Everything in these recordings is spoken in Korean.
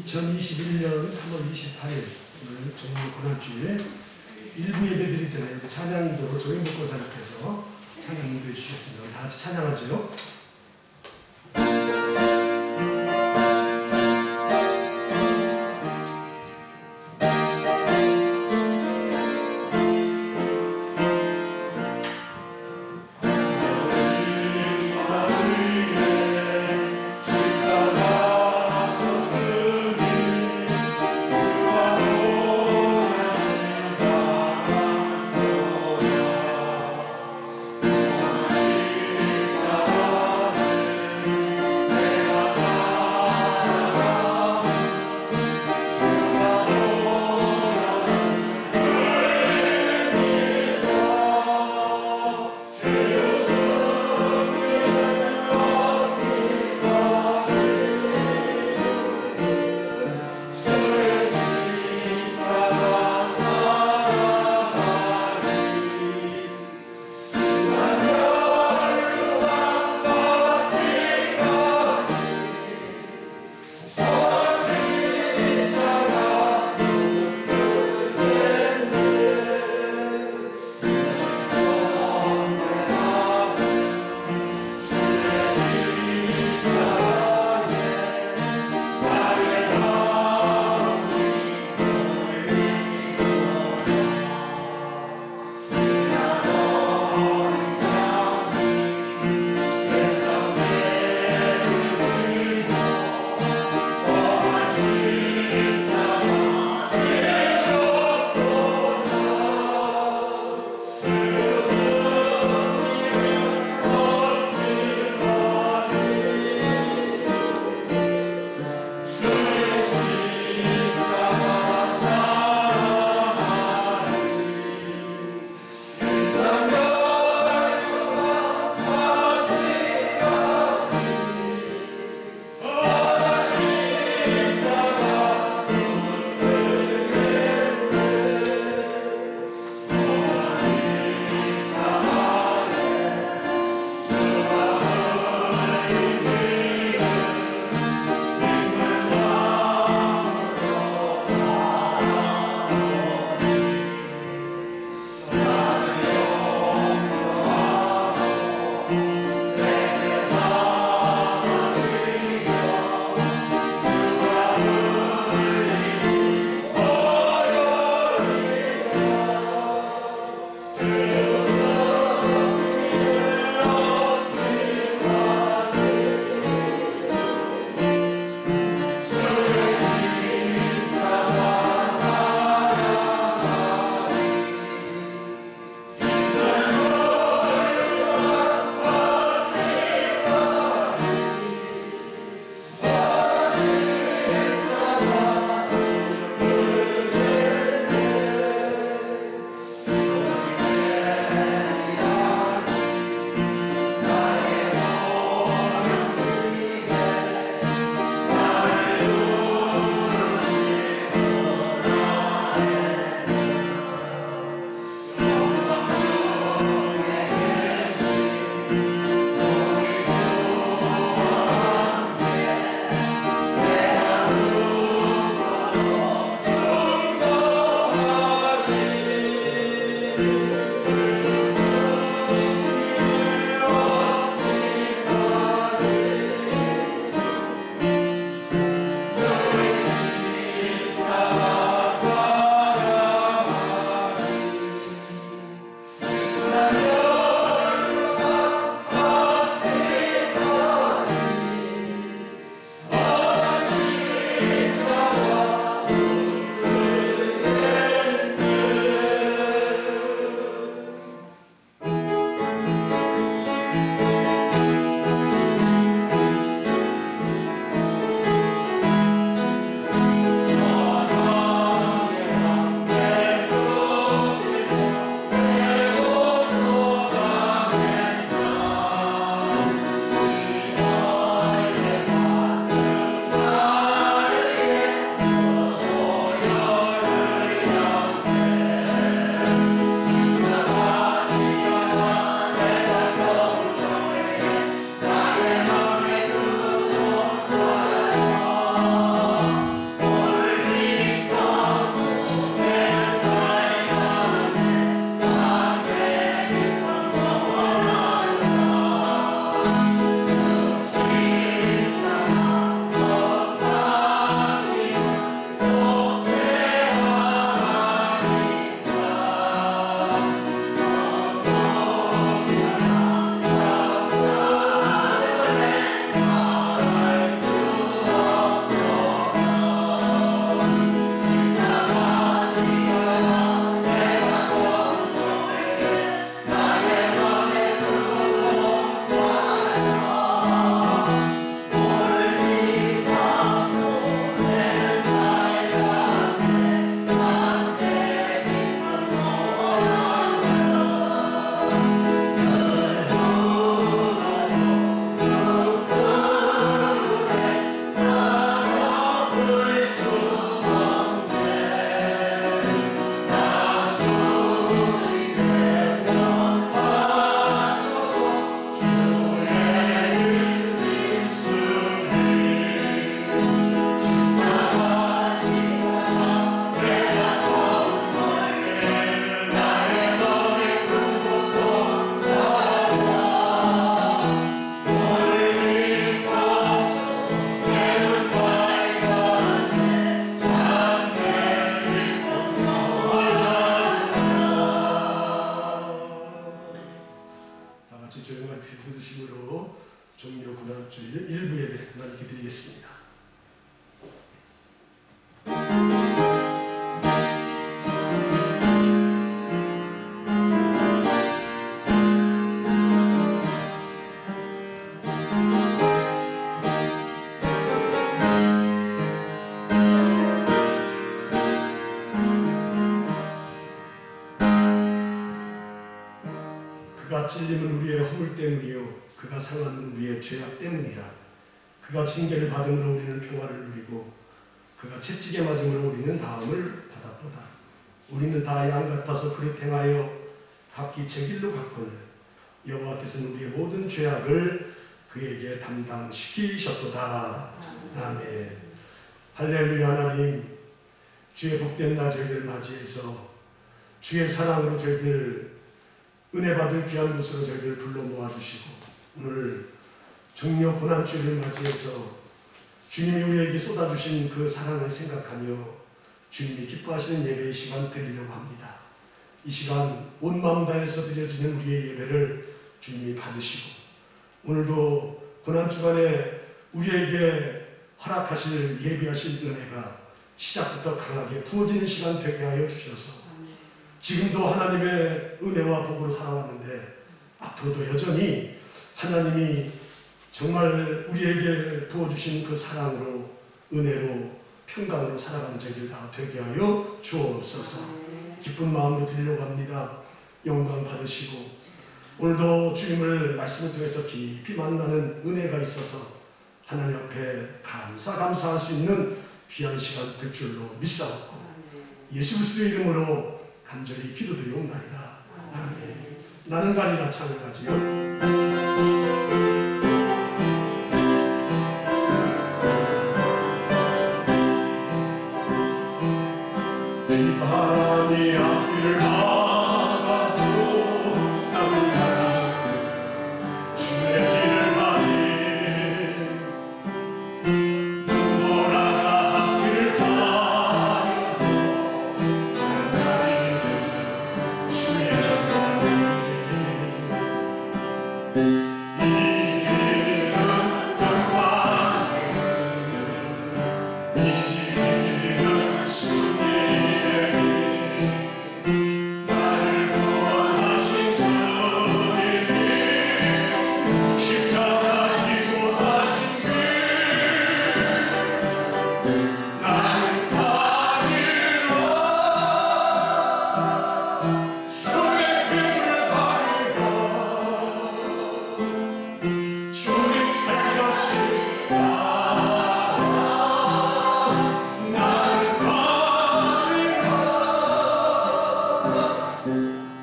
2021년 3월 28일 오늘 정말 고난주일 일부 예배 드리기 전에 이렇게 찬양으로 조인 목사님께서 찬양 인도해 주셨습니다. 다 같이 찬양하죠. 나 그가 찔림은 우리의 허물 때문이요 그가 상함은 우리의 죄악 때문이라. 그가 징계를 받음으로 우리는 평화를 누리고 그가 채찍에 맞음으로 우리는 나음을 받았도다. 우리는 다 양 같아서 그릇 행하여 각기 제 길로 갔거늘 여호와께서는 우리의 모든 죄악을 그에게 담당시키셨도다. 아멘. 할렐루야. 하나님, 주의 복된 날 저희들 맞이해서 주의 사랑으로 저희들 은혜 받을 귀한 곳으로 저희들 불러 모아주시고 오늘 종려 고난주를 맞이해서 주님이 우리에게 쏟아주신 그 사랑을 생각하며 주님이 기뻐하시는 예배의 시간 드리려고 합니다. 이 시간 온 마음 다해서 드려지는 우리의 예배를 주님이 받으시고 오늘도 고난주간에 우리에게 허락하실 예비하실 은혜가 시작부터 강하게 부어지는 시간 되게 하여 주셔서 지금도 하나님의 은혜와 복으로 살아왔는데 앞으로도 여전히 하나님이 정말 우리에게 부어주신 그 사랑으로 은혜로 평강으로 살아가는 저희들 다 되게 하여 주옵소서. 기쁜 마음으로 드리려고 합니다. 영광 받으시고 오늘도 주님을 말씀을 통해서 깊이 만나는 은혜가 있어서 하나님 앞에 감사할 수 있는 귀한 시간 될 줄로 믿사옵고 예수 그리스도의 이름으로 간절히 기도드리옵나이다. 아멘. 나는 가리라 찬양하지요. 바람이 앞길을 막아도 나는 가리 주의 길을 가리 눈보라가 앞길을 가려도 나는 가리 주의 길을 가리 이 길은 평화의 길 이 길은 승리의 길 나를 구원하신 주님이 십자가 지고 가신 길 나는 가리라 주의 길을 가리라 주님 발자취 따라 나는 가리라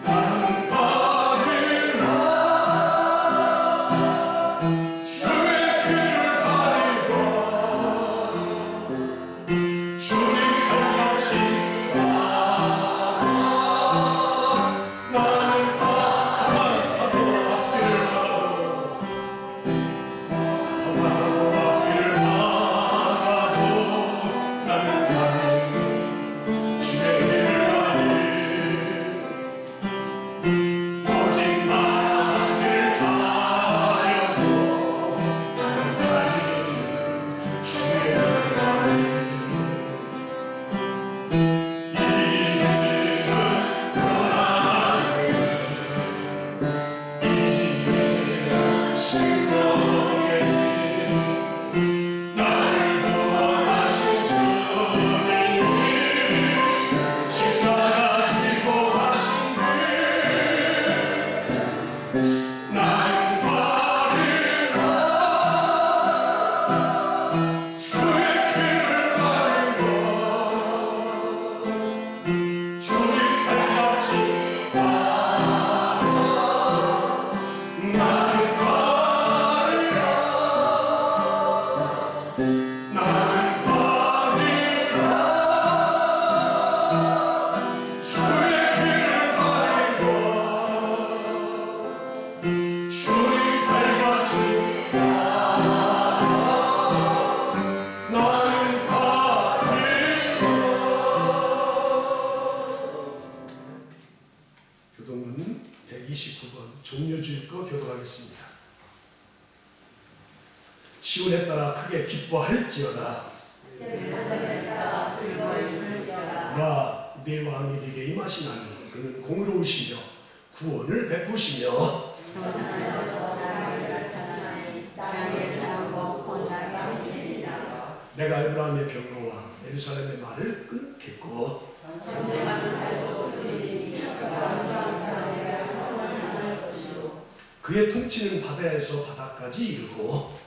나는 가리라 주의 길을 가리라 주님 발자취 따라 나는 가만 파도 앞길을 가도 험하고 앞길을 가도 나는 가리 주의 길을 가리 오직 바람 앞길 가려고 나는 가리 주의 길을 가리 이 길은 고난의 길, 이 길은 생명의 길 나를 구원하신 주님이 십자가 지고 가신 길 나는 가리라 주의 길을 가리라 주님 발자취 따라 나는 가리라 나는 가리라 주의 길을 가리라 주님 발자취 따라 나는 가리라. 교동은 129번 종료주일 거 교독하겠습니다. 시온에 따라 크게 기뻐할지어다. 보라 내 왕이 네게 임하시나니 그는 공의로우시며 구원을 베푸시며 내가 에브라임의 병거와 예루살렘의 말을 끊겠고 그의 통치는 바다에서 바다까지 이르고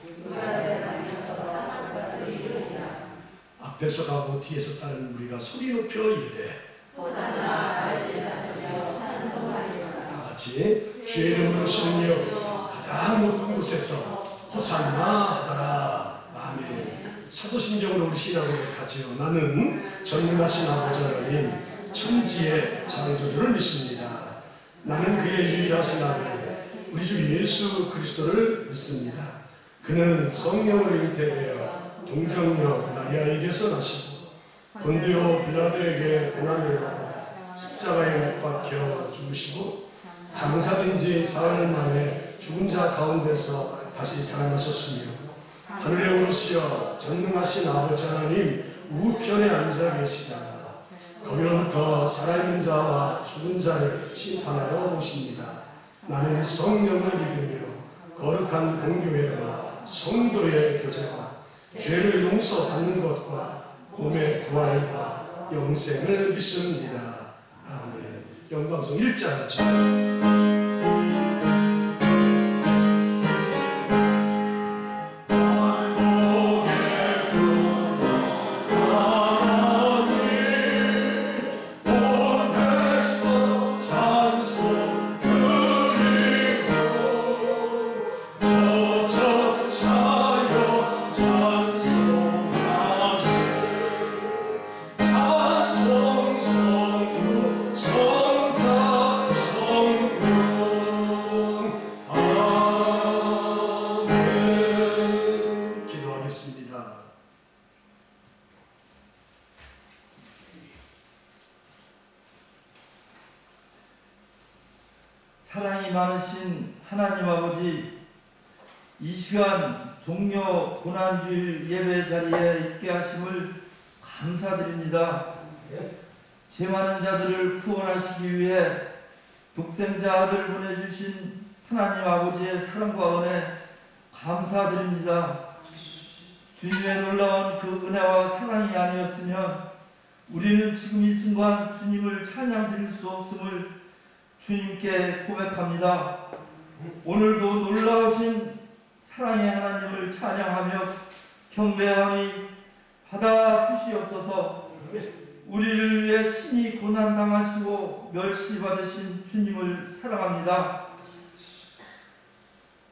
앞에서 가고 뒤에서 따르는 무리가 소리 높여 이르되 다같이 주의 이름으로 오시는 이여 가장 높은 곳에서 호산나 하더라. 아멘. 사도신경으로 우리 신앙을 고백하지요. 나는 전능하신 아버지 하나님 천지의 창조주를 믿습니다. 나는 그의 유일하신 아들 우리 주 예수 그리스도를 믿습니다. 그는 성령을 잉태되어 동정녀 마리아에게서 나시고 본디오 빌라도에게 고난을 받아 십자가에 못 박혀 죽으시고 장사된 지 사흘 만에 죽은 자 가운데서 다시 살아나셨으며 하늘에 오르시어 전능하신 아버지 하나님 우편에 앉아 계시다가 거기로부터 살아있는 자와 죽은 자를 심판하러 오십니다. 나는 성령을 믿으며 거룩한 공교회와 성도의 교제와 죄를 용서받는 것과 몸의 부활과 영생을 믿습니다. 아멘. 영광성 1자 사랑이 많으신 하나님 아버지, 이 시간 종려 고난주일 예배 자리에 있게 하심을 감사드립니다. 죄 많은 자들을 구원하시기 위해 독생자 아들 보내주신 하나님 아버지의 사랑과 은혜 감사드립니다. 주님의 놀라운 그 은혜와 사랑이 아니었으면 우리는 지금 이 순간 주님을 찬양드릴 수 없음을 주님께 고백합니다. 오늘도 놀라우신 사랑의 하나님을 찬양하며 경배하니 받아주시옵소서. 우리를 위해 친히 고난당하시고 멸시받으신 주님을 사랑합니다.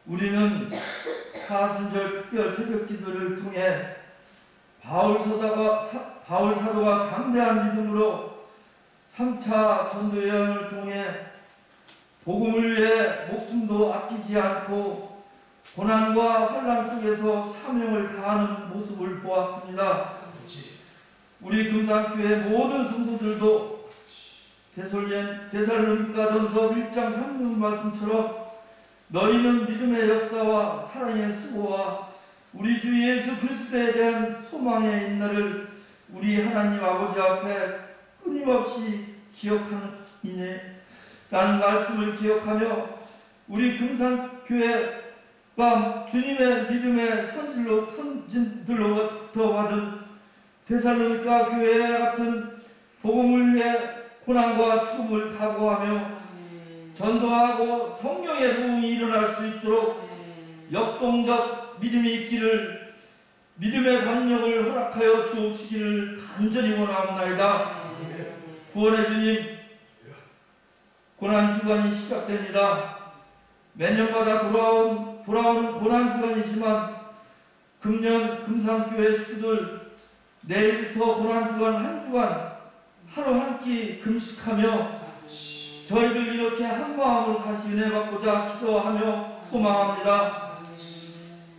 우리는 사순절 특별 새벽 기도를 통해 바울 사도가 담대한 믿음으로 3차 전도 여행을 통해 복음을 위해 목숨도 아끼지 않고 고난과 환난 속에서 사명을 다하는 모습을 보았습니다. 우리 금산교회 모든 성도들도 데살로니가전서 1장 3절 말씀처럼 너희는 믿음의 역사와 사랑의 수고와 우리 주 예수 그리스도에 대한 소망의 인내를 우리 하나님 아버지 앞에 끊임없이 기억하는 이네 라는 말씀을 기억하며 우리 금산교회가 주님의 믿음의 선진들로부터 받은 데살로니가 교회 같은 복음을 위해 고난과 죽음을 각오하며 전도하고 성령의 부흥이 일어날 수 있도록 역동적 믿음이 있기를 믿음의 강력을 허락하여 주옵시기를 간절히 원하옵나이다. 구원의 주님, 고난주간이 시작됩니다. 매년마다 돌아오는 고난주간이지만 금년 금산교회 식구들 내일부터 고난주간 한 주간 하루 한 끼 금식하며 저희들 이렇게 한 마음으로 다시 은혜 받고자 기도하며 소망합니다.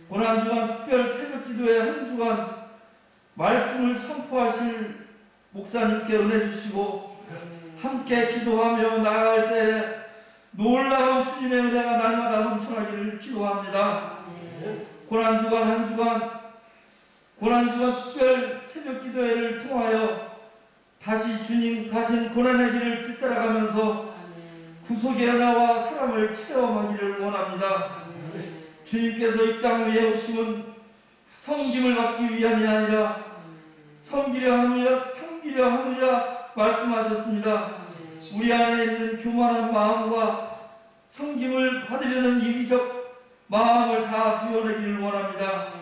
고난주간 특별 새벽 기도의 한 주간 말씀을 선포하실 목사님께 은혜 주시고 함께 기도하며 나아갈 때 놀라운 주님의 은혜가 날마다 넘쳐나기를 기도합니다. 고난주간 한 주간 특별 새벽 기도회를 통하여 다시 주님 가신 고난의 길을 뒤따라가면서 구속의 은혜와 사랑을 체험하기를 원합니다. 주님께서 이 땅 위에 오심은 섬김을 받기 위함이 아니라 섬기려 함이라 말씀하셨습니다. 우리 안에 있는 교만한 마음과 섬김을 받으려는 이기적 마음을 다 비워내기를 원합니다.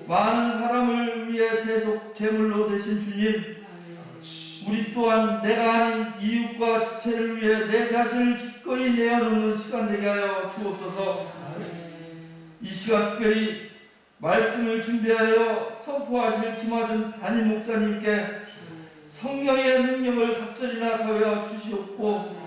많은 사람을 위해 계속 제물로 되신 주님, 우리 또한 내가 아닌 이웃과 지체를 위해 내 자신을 기꺼이 내어놓는 시간 되게 하여 주옵소서. 이 시간 특별히 말씀을 준비하여 선포하실 김화준 담임 목사님께 성령의 능력을 갑절이나 더하여 주시옵고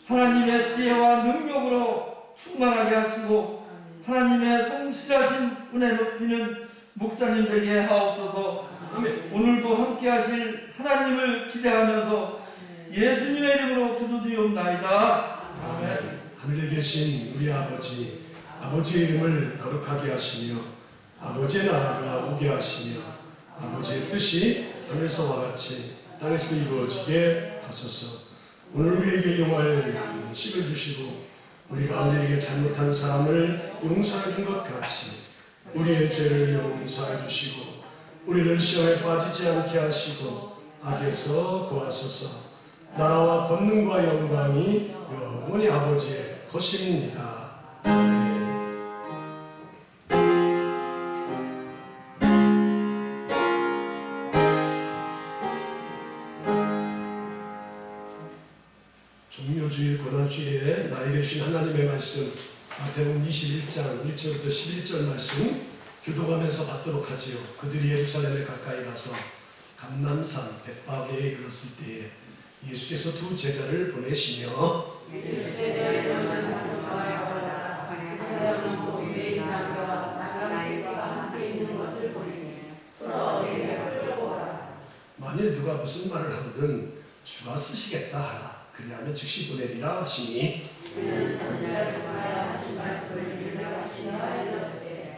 하나님의 지혜와 능력으로 충만하게 하시고 하나님의 성실하신 은혜 높이는 목사님 되게 하옵소서. 오늘도 함께 하실 하나님을 기대하면서 예수님의 이름으로 기도드리옵나이다. 아멘. 하늘에 계신 우리 아버지, 아버지의 이름을 거룩하게 하시며 아버지의 나라가 오게 하시며 아버지의 뜻이 하늘에서와 같이 땅에서도 이루어지게 하소서. 오늘 우리에게 용할 양식을 주시고 우리가 우리에게 잘못한 사람을 용서해 준 것 같이 우리의 죄를 용서해 주시고 우리를 시험에 빠지지 않게 하시고 악에서 구하소서. 나라와 권능과 영광이 영원히 아버지의 것입니다. 아멘. 종료주일 고난주일에 나에게 주신 하나님의 말씀 마태복음 21장 1절부터 11절 말씀 교도하면서 받도록 하지요. 그들이 예루살렘에 가까이 가서 감람산 벳바게에 이르렀을 때에 예수께서 두 제자를 보내시며 만일 누가 무슨 말을 하거든 주가 쓰시겠다 하라. 그리하면 즉시 보내리라 하시니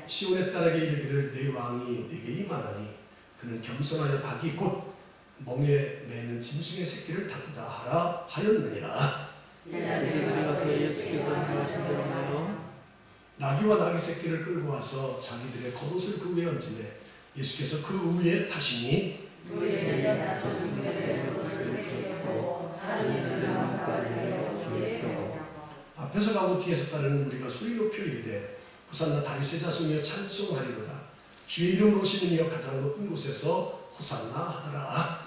시온의 딸에게 이르기를 내 왕이 내게 임하나니 그는 겸손하여 닭이 곧 멍에 매는 짐승의 새끼를 다루다 하라 하였느니라. 나귀와 나귀 새끼를 끌고 와서 자기들의 겉옷을 그 위에 얹으매 예수께서 그 위에 타시니 앞에서 가고 뒤에서 따르는 우리가 소리 높여 이르되 호산나 다윗의 자손이여 찬송하리로다. 주의 이름으로 오시는 이여 가장 높은 곳에서 호산나 하더라.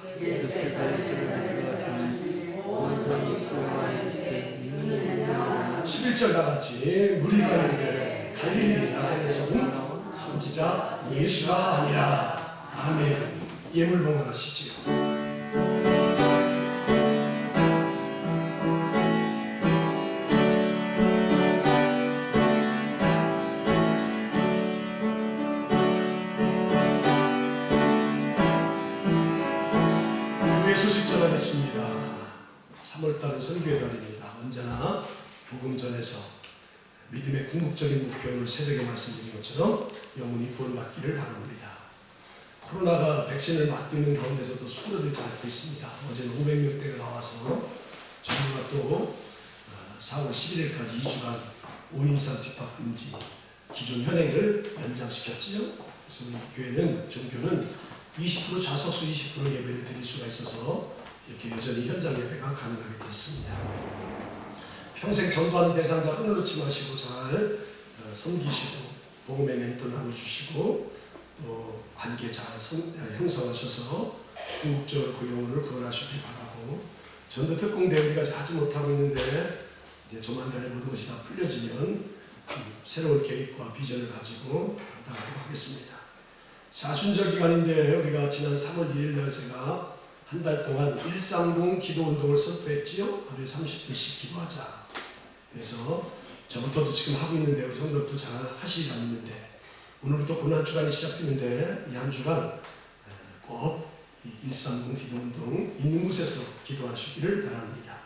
11절 나같이 무리가 이르되 갈릴리 나사렛에서 온 선지자 예수가 아니라. 아멘. 예물 봉헌하시지요. 소식 전하겠습니다. 3월달은 선교의 달입니다. 언제나 복음 전에서 믿음의 궁극적인 목표를 새벽에 말씀드린 것처럼 영혼이 구원받기를 바랍니다. 코로나가 백신을 맞고 있는 가운데서도 수그러들지 않고 있습니다. 어제는 500명대가 나와서 정부가 또 4월 11일까지 2주간 5인 이상 집합금지 기존 현행을 연장시켰지요. 그래서 우리 교회는 종교는 20% 좌석수 20% 예배를 드릴 수가 있어서 이렇게 여전히 현장 예배가 가능하게 됐습니다. 평생 전도하는 대상자 끊어놓지 마시고 잘 섬기시고 복음의 멘토 나눠주시고 또 관계 잘 형성하셔서 궁극적으로 그 영혼을 구원하시길 바라고, 전도 특공대 우리가 하지 못하고 있는데 이제 조만간에 모든 것이 다 풀려지면 새로운 계획과 비전을 가지고 감당하도록 하겠습니다. 사순절 기간인데 우리가 지난 3월 1일 날 제가 한 달 동안 일상동 기도운동을 선포했지요. 하루에 30분씩 기도하자. 그래서 저부터도 지금 하고 있는데 우리 성도들도 잘 하시지 않는데 오늘부터 고난주간이 시작되는데 이 한 주간 꼭 일상동 기도운동 있는 곳에서 기도하시기를 바랍니다.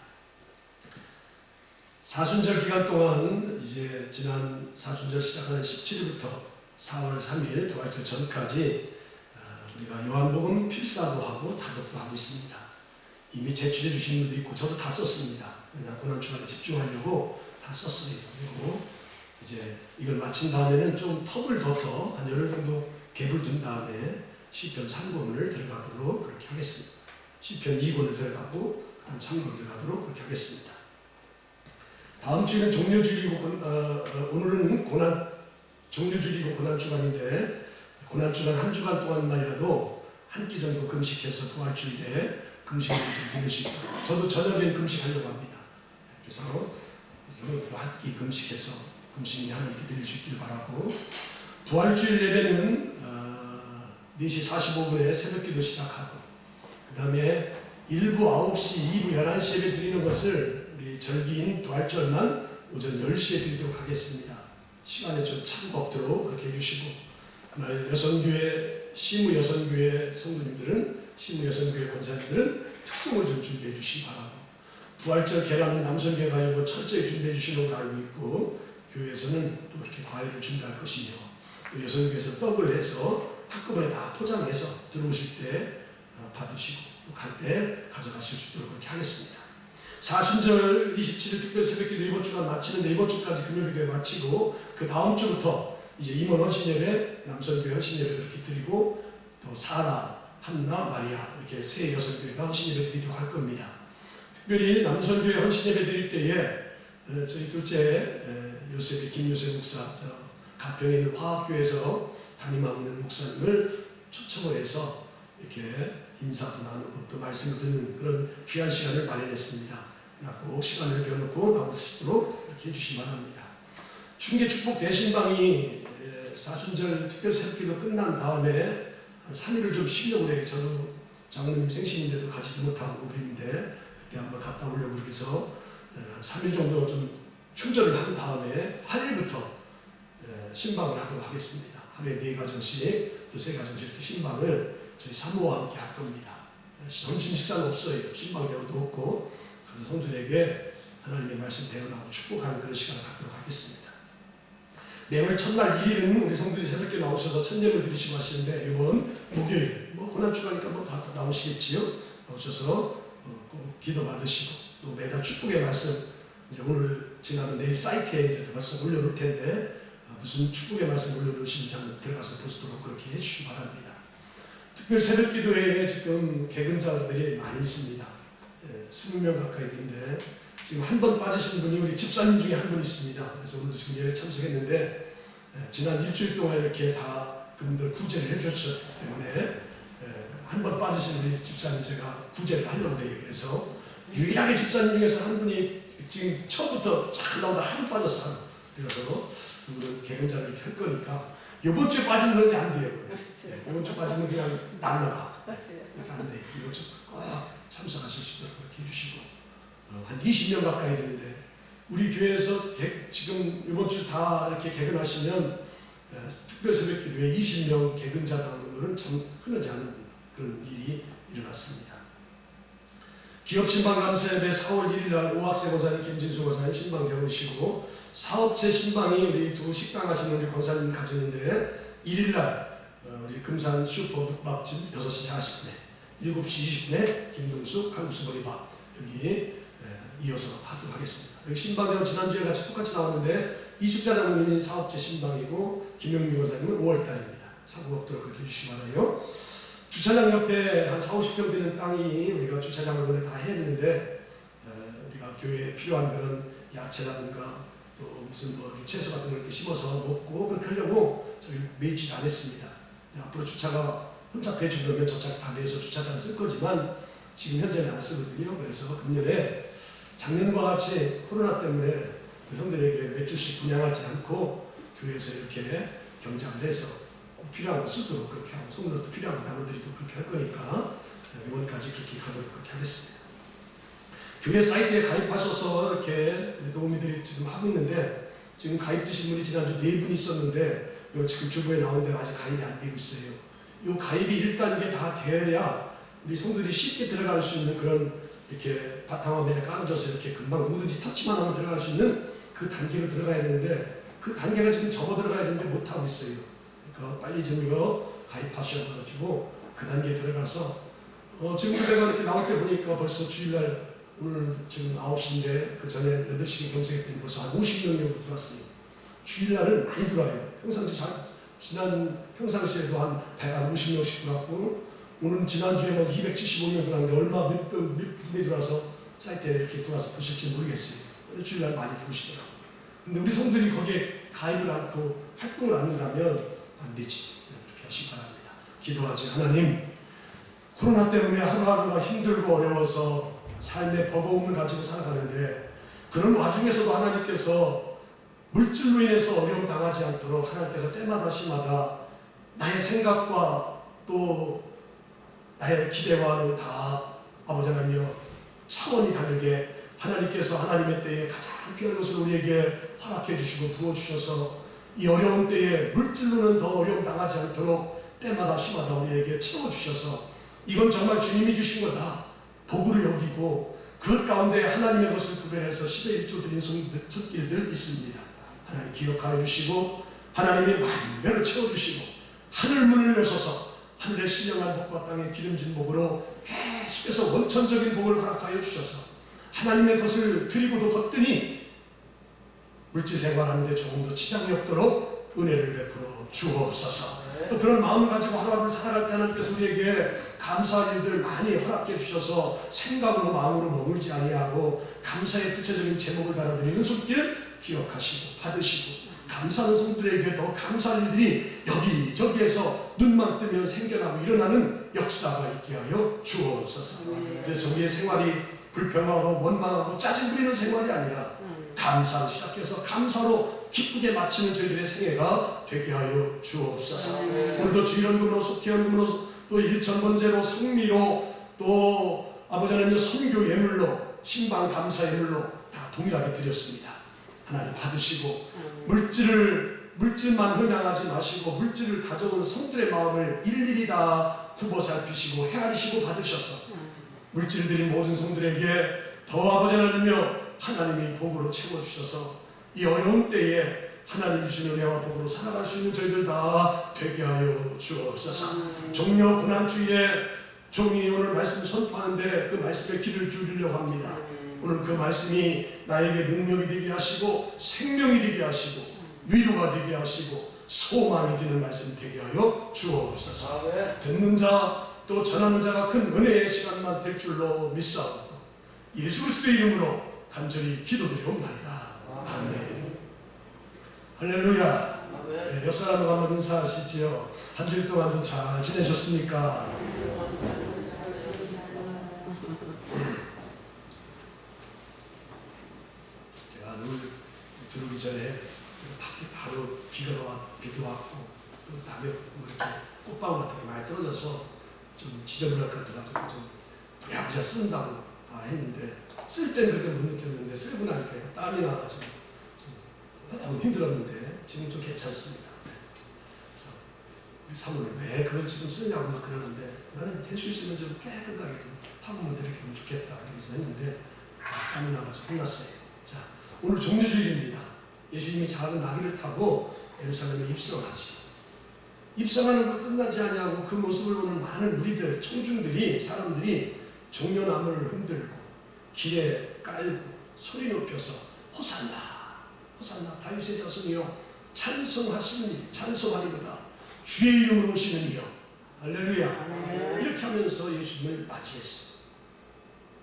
사순절 기간 동안 이제 지난 사순절 시작하는 17일부터 4월 3일 부활절 전까지 우리가 요한복음 필사도 하고 다독도 하고 있습니다. 이미 제출해 주신 분도 있고 저도 다 썼습니다. 그냥 고난주간에 집중하려고 다 썼어요. 그리고 이제 이걸 마친 다음에는 좀 텀을 둬서 한 열흘 정도 갭을 둔 다음에 시편 3권을 들어가도록 그렇게 하겠습니다. 시편 2권을 들어가고 그 다음 3권 들어가도록 그렇게 하겠습니다. 다음 주에는 종료주일이고 오늘은 종료주일이고 고난주간인데 고난주간 한 주간 동안만이라도 한 끼 정도 금식해서 부활주일에 금식을 좀 드릴 수 있고 저도 저녁엔 금식하려고 합니다. 그래서 한 끼 금식해서 금식 하나님께 드릴 수 있길 바라고 부활주일 예배는 4시 45분에 새벽기도 시작하고 그 다음에 1부 9시, 2부 11시 예배 드리는 것을 우리 절기인 부활절만 오전 10시에 드리도록 하겠습니다. 시간에 좀 차가 없도록 그렇게 해주시고 그날 여성교회, 시무 여성교회 성도님들은 시무 여성교회 권사님들은 특송을 좀 준비해 주시기 바라고 부활절 계란은 남성교회 가지고 철저히 준비해 주시는 걸 알고 있고 교회에서는 또 이렇게 과일을 준비할 것이며 또 여성교회에서 떡을 해서 한꺼번에 다 포장해서 들어오실 때 받으시고 또 갈 때 가져가실 수 있도록 그렇게 하겠습니다. 사순절 27일 특별 새벽기도 이번 주간 마치는데 이번 주까지 금요일에 마치고 그 다음 주부터 이제 임원 헌신예배, 남성교회 헌신예배 이렇게 드리고 또 사라, 한나, 마리아 이렇게 세 여성교회가 헌신예배 드리도록 할 겁니다. 특별히 남성교회 헌신예배 드릴 때에 저희 둘째 요셉의 김요셉 목사 가평에 있는 화합교회에서 담임하고 있는 목사님을 초청을 해서 이렇게 인사도 나누고 또 말씀을 듣는 그런 귀한 시간을 마련했습니다. 꼭 시간을 비워놓고 나올 수 있도록 이렇게 해주시기 바랍니다. 중계 축복 대신방이 사순절 특별 새벽기도 끝난 다음에 한 3일을 좀 쉬려고 그래요. 저도 장로님 생신인데도 가지도 못하고 그랬는데 그때 한번 갔다 오려고 그래서 3일 정도 좀 충전을 한 다음에 8일부터 신방을 하도록 하겠습니다. 하루에 4가정씩 또 3가정씩 이렇게 신방을 저희 사모와 함께 할 겁니다. 점심 식사는 없어요. 신방 대우도 없고 그래서 성도들에게 하나님의 말씀 대언하고 축복하는 그런 시간을 갖도록 하겠습니다. 매월 첫날 1일은 우리 성도들이 새벽에 나오셔서 천념을 드리시고 하시는데 이번 목요일 고난주간이니까 다 나오시겠지요. 나오셔서 꼭 기도 받으시고 또 매달 축복의 말씀 이제 오늘 지나면 내일 사이트에 이제 벌써 올려놓을 텐데 무슨 축복의 말씀 올려놓으시는지 한번 들어가서 보시도록 그렇게 해주시기 바랍니다. 특별 새벽 기도회에 지금 개근자들이 많이 있습니다. 20명 가까이 있는데 지금 한 번 빠지신 분이 우리 집사님 중에 한 분 있습니다. 그래서 오늘도 지금 예배 참석했는데 지난 일주일 동안 이렇게 다 그분들 구제를 해주셨기 때문에 한 번 빠지신 우리 집사님 제가 구제를 하려고 해요. 그래서 유일하게 집사님 중에서 한 분이 지금 처음부터 잘 나오다 한 번 빠졌어요. 그래서 그분은 개근자를 할 거니까 이번 주에 빠지면 그런데 안 돼요. 이번 주 빠지면 그냥 날라가. 그러니까 안 돼요. 이번 주 꼭 참석하실 수 있도록 그렇게 해주시고 한 20명 가까이 되는데 우리 교회에서 지금 이번 주 다 이렇게 개근하시면 특별 새벽 기도에 20명 개근자다는 것은 참 흔하지 않은 그런 일이 일어났습니다. 기업 신방 감사 예배 4월 1일 날 오학세 권사님, 김진수 권사님 신방 배우시고 사업체 신방이 우리 두 식당 하시는 우리 권사님 가졌는데 1일 날 우리 금산 슈퍼 국밥집 6시 40분에 7시 20분에 김동숙 칼국수머리밥 여기 이어서 하도록 하겠습니다. 여기 신방대원 지난주에 같이 똑같이 나왔는데 이숙자 장로님이 사업체 신방이고 김영미 권사님은 5월달입니다. 사고 없도록 그렇게 해주시기 바라요. 주차장 옆에 한 40~50평 되는 땅이 우리가 주차장을 원래 다 했는데 우리가 교회에 필요한 그런 야채라든가 또 무슨 채소 같은 걸 이렇게 심어서 먹고 그렇게 하려고 저희 매지 안 했습니다. 앞으로 주차가 혼잡해 주려면 저차를 다 내서 주차장을 쓸 거지만 지금 현재는 안 쓰거든요. 그래서 금년에 작년과 같이 코로나 때문에 성도들에게 몇 주씩 분양하지 않고 교회에서 이렇게 경작을 해서 필요한 거 쓰도록 그렇게 하고 성도들도 필요한 거 나눠드리도록 그렇게 할 거니까 이번까지 그렇게 가도록 그렇게 하겠습니다. 교회 사이트에 가입하셔서 이렇게 도우미들이 지금 하고 있는데 지금 가입되신 분이 지난주 4분 있었는데 지금 주부에 나온 데는 아직 가입이 안 되고 있어요. 이 가입이 1단계 다 되어야 우리 성도들이 쉽게 들어갈 수 있는 그런 이렇게 바탕화면에 깔아줘서 이렇게 금방 누구든지 터치만 하면 들어갈 수 있는 그 단계로 들어가야 되는데 그 단계가 지금 접어 들어가야 되는데 못하고 있어요. 그러니까 빨리 좀 이거 가입하셔가지고 그 단계에 들어가서 지금 내가 이렇게 나올 때 보니까 벌써 주일날 오늘 지금 9시인데 그 전에 8시에 경색했더니 벌써 한 50명 정도 들어왔어요. 주일날은 많이 들어와요. 평상시에도 한 150명씩 들어왔고 오늘 지난주에 275명 들어왔는데 얼마 몇 분이 들어와서 사이트에 이렇게 들어와서 보실지 모르겠어요. 주일날 많이 들으시더라고요. 근데 우리 성들이 거기에 가입을 않고 활동을 안 한다면 안 되지. 그렇게 하시기 바랍니다. 기도하지. 하나님, 코로나 때문에 하루하루가 힘들고 어려워서 삶의 버거움을 가지고 살아가는데 그런 와중에서도 하나님께서 물질로 인해서 어려움 당하지 않도록 하나님께서 때마다 시마다 나의 생각과 또 나의 기대와는 다 아버지 하나님여 차원이 다르게 하나님께서 하나님의 때에 가장 귀한 것을 우리에게 허락해 주시고 부어주셔서 이 어려운 때에 물질로는 더 어려움 당하지 않도록 때마다 시마다 우리에게 채워주셔서 이건 정말 주님이 주신 거다 복으로 여기고 그 가운데 하나님의 것을 구별해서 시대일조 드린 손길들 있습니다. 하나님 기억하여 주시고 하나님이 만배로 채워주시고 하늘 문을 여셔서 하늘의 신령한 복과 땅의 기름진 복으로 계속해서 원천적인 복을 허락하여 주셔서 하나님의 것을 드리고도 걷더니 물질 생활하는데 조금 더 지장이 없도록 은혜를 베풀어 주옵소서. 또 그런 마음을 가지고 하루하루 살아갈 때 하나님께서 우리에게 감사할 일들 많이 허락해 주셔서 생각으로 마음으로 머물지 아니하고 감사의 구체적인 제목을 달아드리는 손길 기억하시고 받으시고 감사하는 성들에게 더 감사할 일들이 여기저기에서 눈만 뜨면 생겨나고 일어나는 역사가 있게 하여 주옵소서. 그래서 우리의 생활이 불평하고 원망하고 짜증 부리는 생활이 아니라 감사로 시작해서 감사로 기쁘게 마치는 저희들의 생애가 되게 하여 주옵소서. 오늘도 주일헌금으로 속회헌금으로 또 일천번제로 성미로 또 아버지 하나님의 선교 예물로 신방 감사 예물로 다 동일하게 드렸습니다. 하나님 받으시고 물질만 흥량하지 마시고 물질을 가져오는 성들의 마음을 일일이 다 굽어 살피시고 헤아리시고 받으셔서 물질 드린 모든 성들에게 더 아버지 하나님이여 하나님이 복으로 채워주셔서 이 어려운 때에 하나님 주신 은혜와 복으로 살아갈 수 있는 저희들 다 되게 하여 주옵소서. 종려 고난주일에 종이 오늘 말씀 선포하는데 그 말씀에 귀를 기울이려고 합니다. 오늘 그 말씀이 나에게 능력이 되게 하시고 생명이 되게 하시고 위로가 되게 하시고 소망이 되는 말씀 되게 하여 주옵소서. 듣는 자 또 전하는 자가 큰 은혜의 시간만 될 줄로 믿사옵고 예수 그리스도의 이름으로 간절히 기도드리옵나이다. 아멘. 할렐루야. 네, 옆 사람과 한번 인사하시지요. 한 주일 동안 잘 지내셨습니까? 제가 오늘 들어오기 전에 밖에 바로 비도 왔고 또 다음에 뭐 이렇게 꽃방울 같은 게 많이 떨어져서 좀 지저분할 것 같아가지고 좀 부랴부랴 쓴다고 했는데 쓸 때는 그렇게 못 느꼈는데 쓰고 나니까 땀이 나가지고 너무 힘들었는데 지금 좀 괜찮습니다. 그래서 우리 사모님 왜 그걸 지금 쓰냐고 막 그러는데 나는 될 수 있으면 좀 깨끗하게 좀 파고면 이렇게 하면 좋겠다 그래서 했는데 땀이 나가지고 혼났어요. 자, 오늘 종려주일입니다. 예수님이 작은 나귀를 타고 예루살렘에 입성하지. 입성하는 것 끝나지 아니하고 그 모습을 보는 많은 무리들, 청중들이 사람들이 종려나무를 흔들고 길에 깔고 소리 높여서 호산나 호산나 다윗의 자손이여 찬송하리로다 주의 이름으로 오시는 이여 할렐루야. 이렇게 하면서 예수님을 맞이했어요.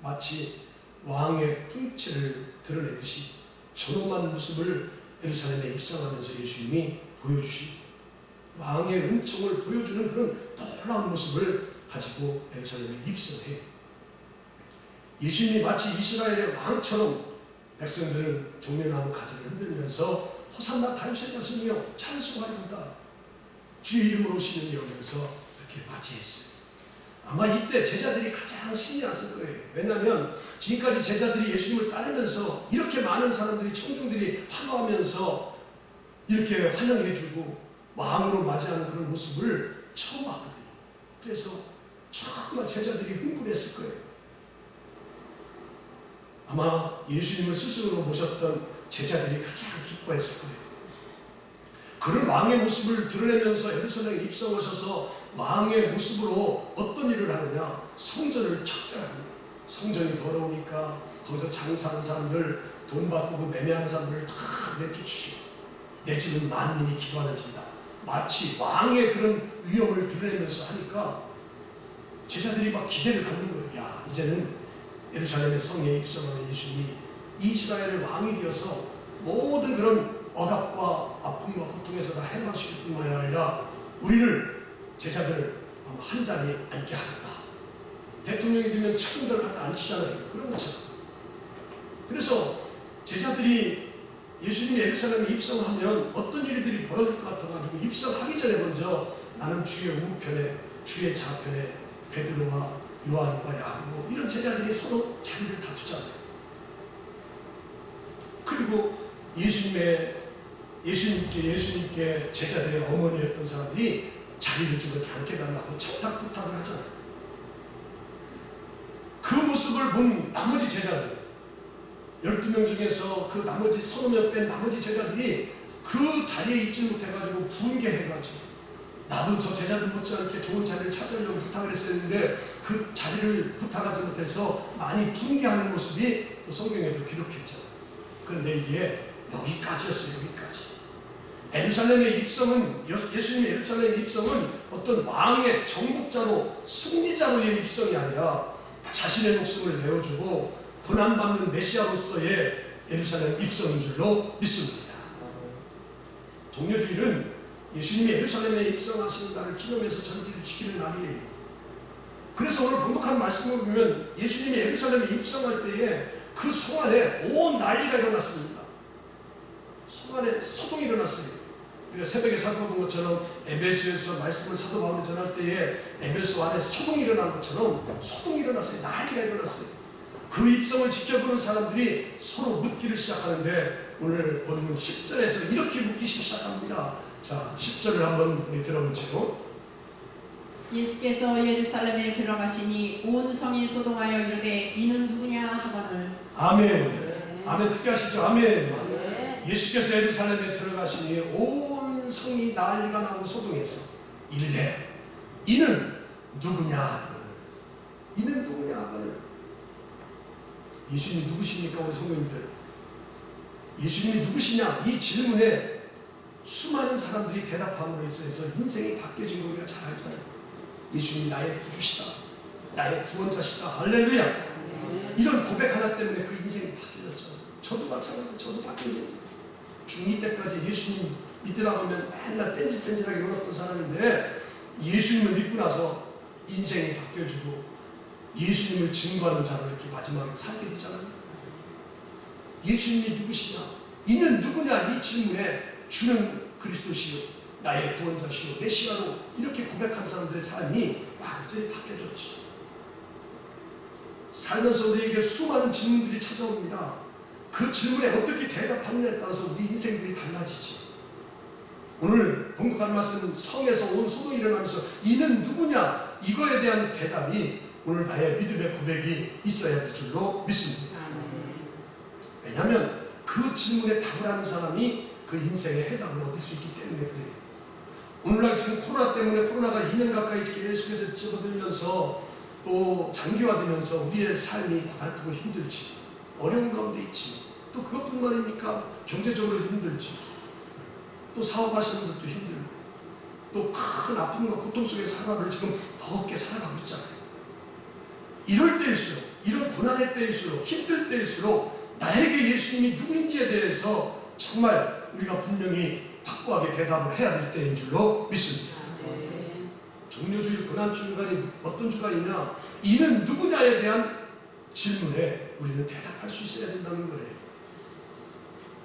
마치 왕의 풍채를 드러내듯이 존엄한 모습을 예루살렘에 입성하면서 예수님이 보여주시고 왕의 은총을 보여주는 그런 놀라운 모습을 가지고 예루살렘에 입성해요. 예수님이 마치 이스라엘의 왕처럼 백성들은 종려나무 가지를 흔들면서 호산나 다윗의 자손이여 찬송하리로다 주의 이름으로 오시는 이러면서 이렇게 맞이했어요. 아마 이때 제자들이 가장 신이 났을 거예요. 왜냐하면 지금까지 제자들이 예수님을 따르면서 이렇게 많은 사람들이 청중들이 환호하면서 이렇게 환영해주고 왕으로 맞이하는 그런 모습을 처음 봤거든요. 그래서 정말 제자들이 흥분했을 거예요. 아마 예수님을 스스로 모셨던 제자들이 가장 기뻐했을 거예요. 그런 왕의 모습을 드러내면서 예루살렘에 입성하셔서 왕의 모습으로 어떤 일을 하느냐, 성전을 철저합니다. 성전이 더러우니까 거기서 장사하는 사람들, 돈 받고 매매하는 사람들을 다 내쫓으시고 내 집은 만민이 기도하는 집이다. 마치 왕의 그런 위엄을 드러내면서 하니까 제자들이 막 기대를 갖는 거예요. 야, 이제는 예루살렘의 성에 입성하는 예수님이 이스라엘의 왕이 되어서 모든 그런 억압과 아픔과 고통에서 다 해방시킬 뿐만 아니라 우리를 제자들을 아마 한 자리에 앉게 하겠다. 대통령이 되면 천국을 갖다 앉히잖아요. 그런 것처럼. 그래서 제자들이 예수님이 예루살렘에 입성하면 어떤 일들이 벌어질 것 같아가지고 입성하기 전에 먼저 나는 주의 우편에 주의 좌편에 베드로와 요한과 야고보 이런 제자들이 서로 자리를 다투잖아요. 그리고 예수님께 제자들의 어머니였던 사람들이 자리를 좀 이렇게 앉게 달라고 부탁을 하잖아요. 그 모습을 본 나머지 제자들 12명 중에서 그 나머지 30명 뺀 나머지 제자들이 그 자리에 있지 못해가지고 분개해가지고 나도 저 제자들 못지않게 좋은 자리를 찾으려고 부탁을 했었는데 그 자리를 부탁하지 못해서 많이 분개하는 모습이 또 성경에도 기록했잖아요. 그런데 이게 여기까지였어요. 여기까지. 예루살렘의 입성은 예수님의 예루살렘의 입성은 어떤 왕의 정복자로 승리자로의 입성이 아니라 자신의 목숨을 내어주고 고난받는 메시아로서의 예루살렘 입성인 줄로 믿습니다. 종려주일은 예수님이 예루살렘에 입성하시는 날을 기념해서 절기를 지키는 날이에요. 그래서 오늘 본독한 말씀을 보면 예수님이 예루살렘에 입성할 때에 그 성 안에 온 난리가 일어났습니다. 성 안에 소동이 일어났어요. 우리가 새벽에 살펴본 것처럼 에베소에서 말씀을 사도 바울이 전할 때에 에베소 안에 소동이 일어난 것처럼 소동이 일어났어요. 난리가 일어났어요. 그 입성을 지켜보는 사람들이 서로 묻기를 시작하는데 오늘 본문 10절에서 이렇게 묻기 시작합니다. 자, 10절을 한번 우리 들어보죠. 예수께서 예루살렘에 들어가시니 온 성이 소동하여 이르되 이는 누구냐 하거늘. 아멘. 아멘. 크게 하시죠. 아멘. 예수께서 예루살렘에 들어가시니 온 성이 난리가 나고 소동해서 이르되 이는 누구냐 하거늘. 이는 누구냐 하거늘. 예수님이 누구십니까? 우리 성도님들. 예수님이 누구시냐? 이 질문에 수많은 사람들이 대답함으로 해서 인생이 바뀌어진 걸 우리가 잘 알잖아요. 예수님이 나의 구주시다. 나의 구원자시다. 할렐루야. 이런 고백 하나 때문에 그 인생이 바뀌어졌죠. 저도 마찬가지로 저도 바뀐 인생. 중2 때까지 예수님 믿으라고 하면 맨날 뺀질뺀질하게 놀았던 사람인데 예수님을 믿고 나서 인생이 바뀌어지고 예수님을 증거하는 자로 이렇게 마지막에 살게 되잖아요. 예수님이 누구시냐? 이는 누구냐? 이 질문에 주는 그리스도시요 나의 구원자시요 메시아로 이렇게 고백한 사람들의 삶이 완전히 바뀌어졌죠. 살면서 우리에게 수많은 질문들이 찾아옵니다. 그 질문에 어떻게 대답하느냐에 따라서 우리 인생들이 달라지지. 오늘 본국한 말씀 성에서 온 소동이 일어나면서 이는 누구냐? 이거에 대한 대답이 오늘 나의 믿음의 고백이 있어야 될 줄로 믿습니다. 왜냐하면 그 질문에 답을 하는 사람이 그 인생의 해답을 얻을 수 있기 때문에 그래요. 오늘날 지금 코로나 때문에 코로나가 2년 가까이 계속해서 접어들면서 또 장기화되면서 우리의 삶이 고달프고 힘들지. 어려운 가운데 있지. 또 그것뿐만입니까? 경제적으로 힘들지. 또 사업하시는 것도 힘들고 또 큰 아픔과 고통 속에서 하루를 지금 버겁게 살아가고 있잖아요. 이럴 때일수록 이런 고난의 때일수록 힘들 때일수록 나에게 예수님이 누구인지에 대해서 정말 우리가 분명히 확고하게 대답을 해야 될 때인 줄로 믿습니다. 종려주일 고난주간이 어떤 주간이냐? 이는 누구냐에 대한 질문에 우리는 대답할 수 있어야 된다는 거예요.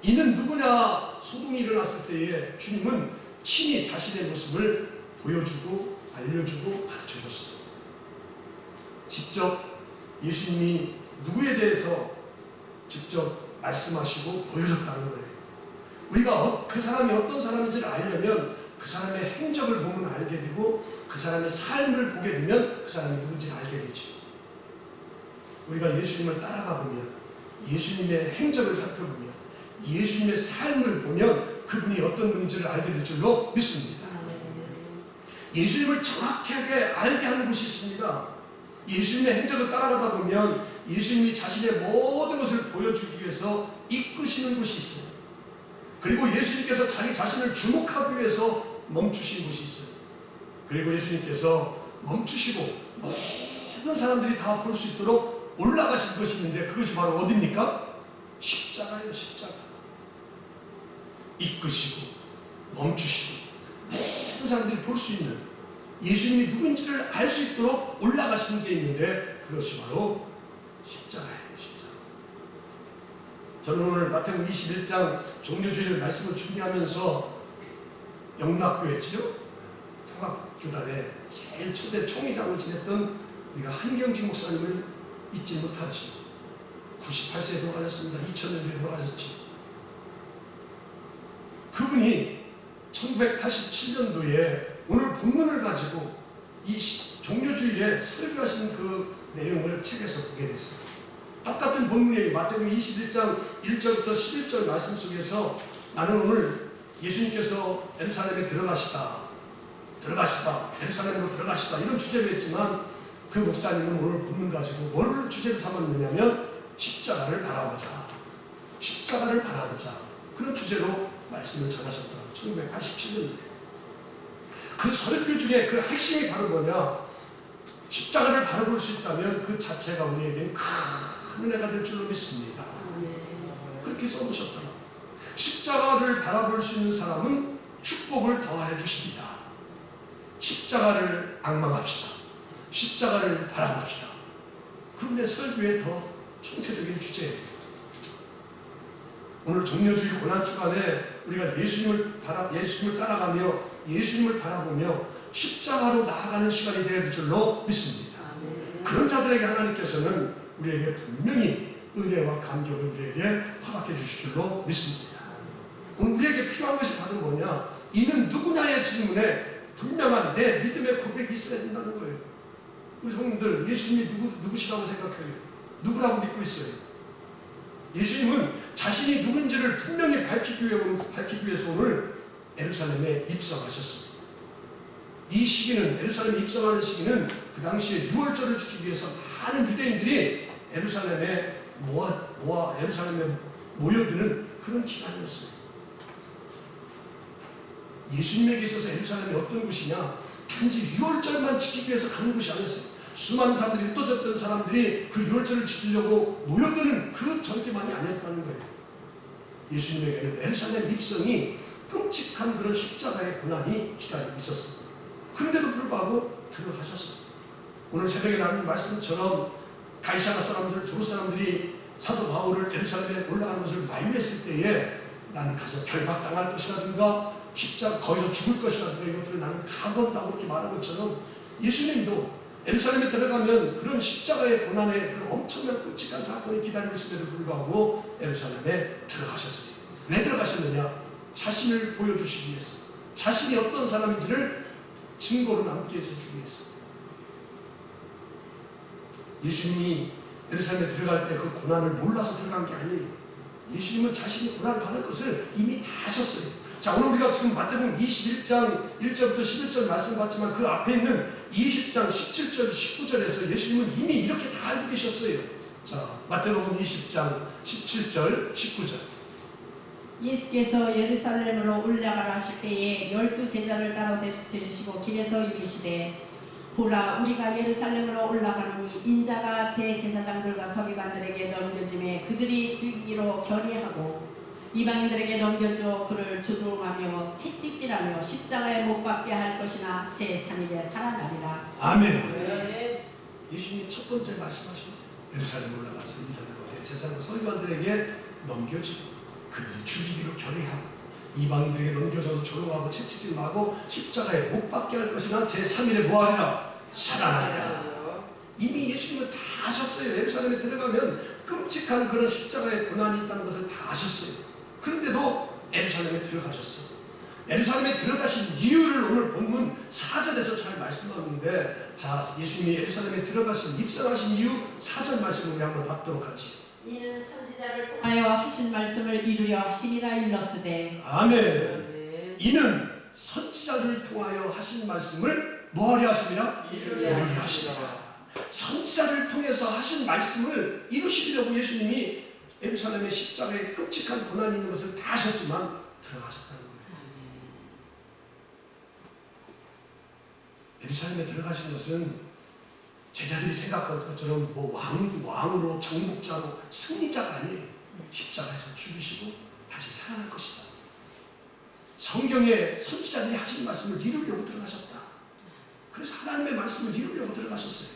이는 누구냐? 소동이 일어났을 때에 주님은 친히 자신의 모습을 보여주고 알려주고 가르쳐줬어요. 직접 예수님이 누구에 대해서 직접 말씀하시고 보여줬다는 거예요. 우리가 그 사람이 어떤 사람인지를 알려면 그 사람의 행적을 보면 알게 되고 그 사람의 삶을 보게 되면 그 사람이 누군지를 알게 되죠. 우리가 예수님을 따라가 보면 예수님의 행적을 살펴보면 예수님의 삶을 보면 그분이 어떤 분인지를 알게 될 줄로 믿습니다. 예수님을 정확하게 알게 하는 곳이 있습니다. 예수님의 행적을 따라가다 보면 예수님이 자신의 모든 것을 보여주기 위해서 이끄시는 곳이 있어요. 그리고 예수님께서 자기 자신을 주목하기 위해서 멈추신 곳이 있어요. 그리고 예수님께서 멈추시고 모든 사람들이 다 볼 수 있도록 올라가신 것이 있는데 그것이 바로 어디입니까? 이끄시고 멈추시고 모든 사람들이 볼 수 있는 예수님이 누군지를 알 수 있도록 올라가시는 게 있는데 그것이 바로 십자가예요. 십자가. 저는 오늘 마태복음 21장 종료주일 말씀을 준비하면서 영락교회지요? 통합교단의 제일 초대 총회장을 지냈던 우리가 한경직 목사님을 잊지 못하지. 98세에 돌아가셨습니다. 2000년도에 돌아가셨죠. 그분이 1987년도에 오늘 본문을 가지고 이 종료주일에 설교하신 그 내용을 책에서 보게 됐어요. 똑같은 본문이에요. 마태복음 21장 1절부터 11절 말씀 속에서 나는 오늘 예수님께서 예루살렘에 들어가시다, 예루살렘으로 들어가시다 이런 주제로 했지만 그 목사님은 오늘 본문 가지고 뭐를 주제로 삼았느냐면 십자가를 바라보자, 십자가를 바라보자 그런 주제로 말씀을 전하셨더라고요. 1987년도에. 그 설교 중에 그 핵심이 바로 뭐냐, 십자가를 바라볼 수 있다면 그 자체가 우리에겐 큰 은혜가 될 줄로 믿습니다. 그렇게 써놓으셨더라고요. 십자가를 바라볼 수 있는 사람은 축복을 더해 주십니다. 십자가를 앙망합시다. 십자가를 바라봅시다. 그분의 설교의 더 총체적인 주제예요. 오늘 종료주일 고난주간에 우리가 예수님을 따라가며 예수님을 바라보며 십자가로 나아가는 시간이 되어야 될 줄로 믿습니다. 그런 자들에게 하나님께서는 우리에게 분명히 은혜와 감격을 우리에게 허락해 주실 줄로 믿습니다. 오늘 우리에게 필요한 것이 바로 뭐냐, 이는 누구냐의 질문에 분명한 내 믿음의 고백이 있어야 된다는 거예요. 우리 성도들, 예수님이 누구시라고 생각해요? 누구라고 믿고 있어요? 예수님은 자신이 누군지를 분명히 밝히기 위해서 오늘 예루살렘에 입성하셨습니다. 이 시기는, 예루살렘에 입성하는 시기는 그 당시에 유월절을 지키기 위해서 많은 유대인들이 예루살렘에 모여드는 그런 기간이었어요. 예수님에게 있어서 예루살렘이 어떤 곳이냐, 단지 유월절만 지키기 위해서 가는 곳이 아니었어요. 수많은 사람들이 흩어졌던 사람들이 그 유월절을 지키려고 모여드는 그 전개만이 아니었다는 거예요. 예수님에게는 예루살렘 입성이 끔찍한 그런 십자가의 고난이 기다리고 있었습니다. 그런데도 불구하고 들어가셨어요. 오늘 새벽에 나눈 말씀처럼 가이사라 사람들, 두루 사람들이 사도 바울을 예루살렘에 올라가는 것을 만류했을 때에 나는 가서 결박당할 것이라든가 거기서 죽을 것이라든가 이것들을 나는 각오한다고 이렇게 말한 것처럼 예수님도 예루살렘에 들어가면 그런 십자가의 고난의 그 엄청난 끔찍한 사건이 기다리고 있음에도 불구하고 예루살렘에 들어가셨어요. 왜 들어가셨느냐? 자신을 보여주시기 위해서, 자신이 어떤 사람인지를 증거로 남게 해주기 위해서. 예수님이 예루살렘에 들어갈 때 그 고난을 몰라서 들어간 게 아니에요. 예수님은 자신이 고난을 받을 것을 이미 다 하셨어요. 자, 오늘 우리가 지금 마태복음 21장 1절부터 11절 말씀 봤지만 그 앞에 있는 20장 17절 19절에서 예수님은 이미 이렇게 다 알고 계셨어요. 자, 마태복음 20장 17절 19절. 예수께서 예루살렘으로 올라가라 하실 때에 12 제자를 따로 들으시고 길에서 이르시되 보라, 우리가 예루살렘으로 올라가노니 인자가 대제사장들과 서기관들에게 넘겨짐에 그들이 죽이기로 결의하고 이방인들에게 넘겨줘 그를 조롱하며 채찍질하며 십자가에 못 박게 할 것이나 제3일에 살아나리라. 아멘. 네. 예수님이 첫 번째 말씀하신 예루살렘 올라가서 인자들과 대제사장과 서기관들에게 넘겨지고 그들이 죽이기로 결의하고 이방인들에게 넘겨줘서 조롱하고 채찍질하고 십자가에 못 박게 할 것이나 제3일에 뭐하리라? 살아나리라. 이미 예수님은 다 아셨어요. 예루살렘에 들어가면 끔찍한 그런 십자가의 고난이 있다는 것을 다 아셨어요. 그런데도 예루살렘에 들어가셨어요. 예루살렘에 들어가신 이유를 오늘 본문 4절에서 잘 말씀하는데, 자, 예수님이 예루살렘에 들어가신, 입성하신 이유 4절 말씀을 우리 한번 받도록 하지. 이는 선지자를 통하여 하신 말씀을 이루려 하심이라 일렀으되. 아멘. 이는 선지자를 통하여 하신 말씀을 뭐하려 하심이라? 이루려 하심이라. 선지자를 통해서 하신 말씀을 이루시려고 예수님이 예루살렘의 십자가에 끔찍한 고난이 있는 것을 다 하셨지만 들어가셨다는 거예요. 예루살렘에 들어가신 것은 제자들이 생각한 것처럼 왕으로 정복자로 승리자가 아니에요. 십자가에서 죽으시고 다시 살아날 것이다. 성경에 선지자들이 하신 말씀을 이루려고 들어가셨다. 그래서 하나님의 말씀을 이루려고 들어가셨어요.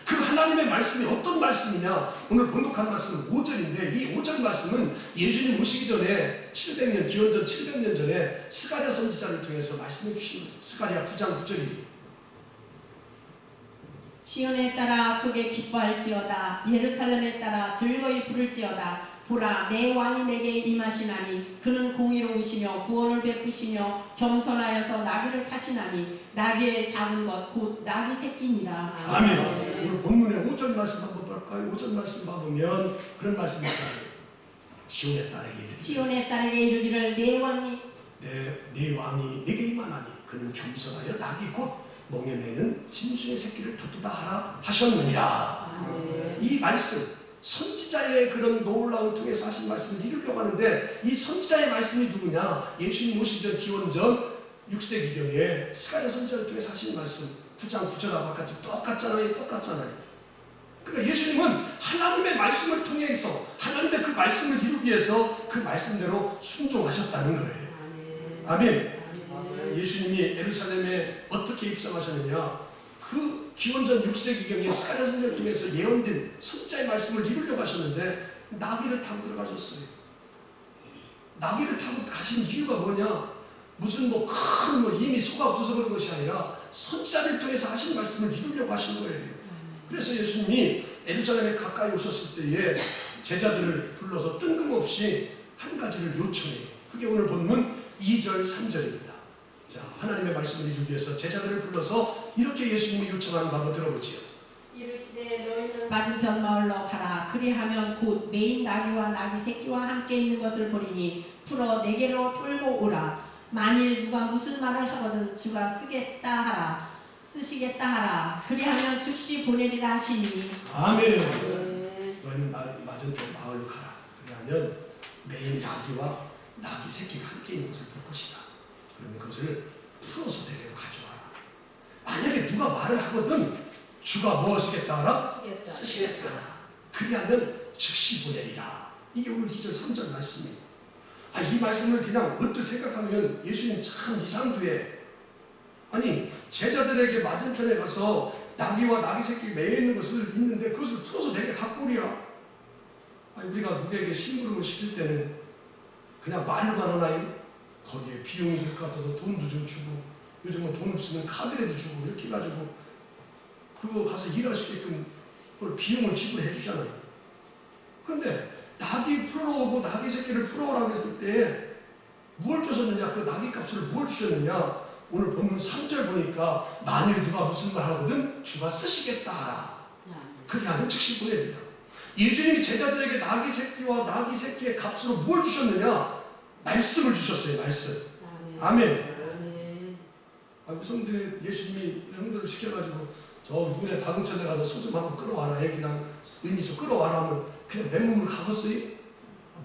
그 하나님의 말씀이 어떤 말씀이냐? 오늘 본독한 말씀은 5절인데 이 5절 말씀은 예수님 오시기 전에 700년, 기원전 700년 전에 스가랴 선지자를 통해서 말씀해 주신 거예요. 스가랴 9장 9절이에요. 시온에 따라 크게 기뻐할지어다. 예루살렘에 따라 즐거이 부를지어다. 보라, 내 왕이 내게 임하시나니 그는 공의로우시며 구원을 베푸시며 겸손하여서 나귀를 타시나니 나귀의 작은 것 곧 나귀 새끼니라. 아멘. 오늘 본문의 5절 말씀 한번 볼까요? 5절 말씀 봐보면 그런 말씀이 있어요. 시온의 딸에게 이르기를 시온의 딸에게 이르기를 내 왕이 네 왕이 내게 임하나니 그는 겸손하여 나귀 곧 멍에 매는 짐승의 새끼를 돋도다 하라 하셨느니라. 이 말씀 선지자의 그런 노울라움을 통해서 하신 말씀을 이루려고 하는데 이 선지자의 말씀이 누구냐? 예수님 오시기 전 기원전 6세기경에 스가랴 선지자를 통해서 하신 말씀 9장 9절하고 같이 똑같잖아요. 그러니까 예수님은 하나님의 말씀을 통해서 하나님의 그 말씀을 이루기 위해서 그 말씀대로 순종하셨다는 거예요. 아멘. 예수님이 예루살렘에 어떻게 입성하셨느냐? 그 기원전 6세기경에 스가랴 선지자를 통해서 예언된 선지자의 말씀을 이루려고 하셨는데 나귀를 타고 들어가셨어요. 나귀를 타고 가신 이유가 뭐냐? 무슨 큰 힘이 소가 없어서 그런 것이 아니라 선지자를 통해서 하신 말씀을 이루려고 하신 거예요. 그래서 예수님이 예루살렘에 가까이 오셨을 때에 제자들을 불러서 뜬금없이 한 가지를 요청해요. 그게 오늘 본문 2절 3절입니다. 자, 하나님의 말씀을 이루기 위해서 제자들을 불러서 이렇게 예수님이 요청하는 거 한번 들어보지요. 이르시되 너희는 맞은편 마을로 가라. 그리하면 곧 매인 나귀와 나귀 새끼와 함께 있는 것을 보리니 풀어 내게로 끌고 오라. 만일 누가 무슨 말을 하거든 주가 쓰시겠다 하라. 그리하면 즉시 보내리라 하시니. 아멘. 너희는 맞은편 마을로 가라. 그리하면 매인 나귀와 나귀 새끼가 함께 있는 것을 볼 것이다. 그러면 그것을 풀어서 내게로 가져와라. 만약에 누가 말을 하거든 주가 무엇이겠다 하라? 쓰시겠다. 그리하면 즉시 보내리라. 이게 오늘 2절 3절 말씀이에요. 이 말씀을 그냥 언뜻 생각하면 예수님 참 이상두에 아니 제자들에게 맞은편에 가서 나귀와 나귀 새끼 매여 있는 것을 있는데 그것을 풀어서 내게 갖고 오랴. 우리가 누구에게 심부름을 시킬 때는 그냥 말로만 하나요? 거기에 비용이 들 것 같아서 돈도 좀 주고 요즘은 돈 없으면 카드라도 주고 이렇게 해가지고 그거 가서 일할 수 있게끔 비용을 지불해 주잖아요. 그런데 나귀 풀어오고 나귀 새끼를 풀어오라고 했을 때 뭘 주셨느냐? 그 나귀 값을 뭘 주셨느냐? 오늘 본문 3절 보니까 만일 누가 무슨 말 하거든 주가 쓰시겠다 하라. 그리하면 즉시 보내리라. 예수님이 제자들에게 나귀 새끼와 나귀 새끼의 값으로 뭘 주셨느냐? 말씀을 주셨어요. 말씀. 아멘. 성들이 예수님이 형들을 시켜가지고 저 눈에 박은천에 가서 소 좀 한번 끌어와라. 애기랑 의미소 끌어와라 하면 그냥 맨몸을 가겠어요?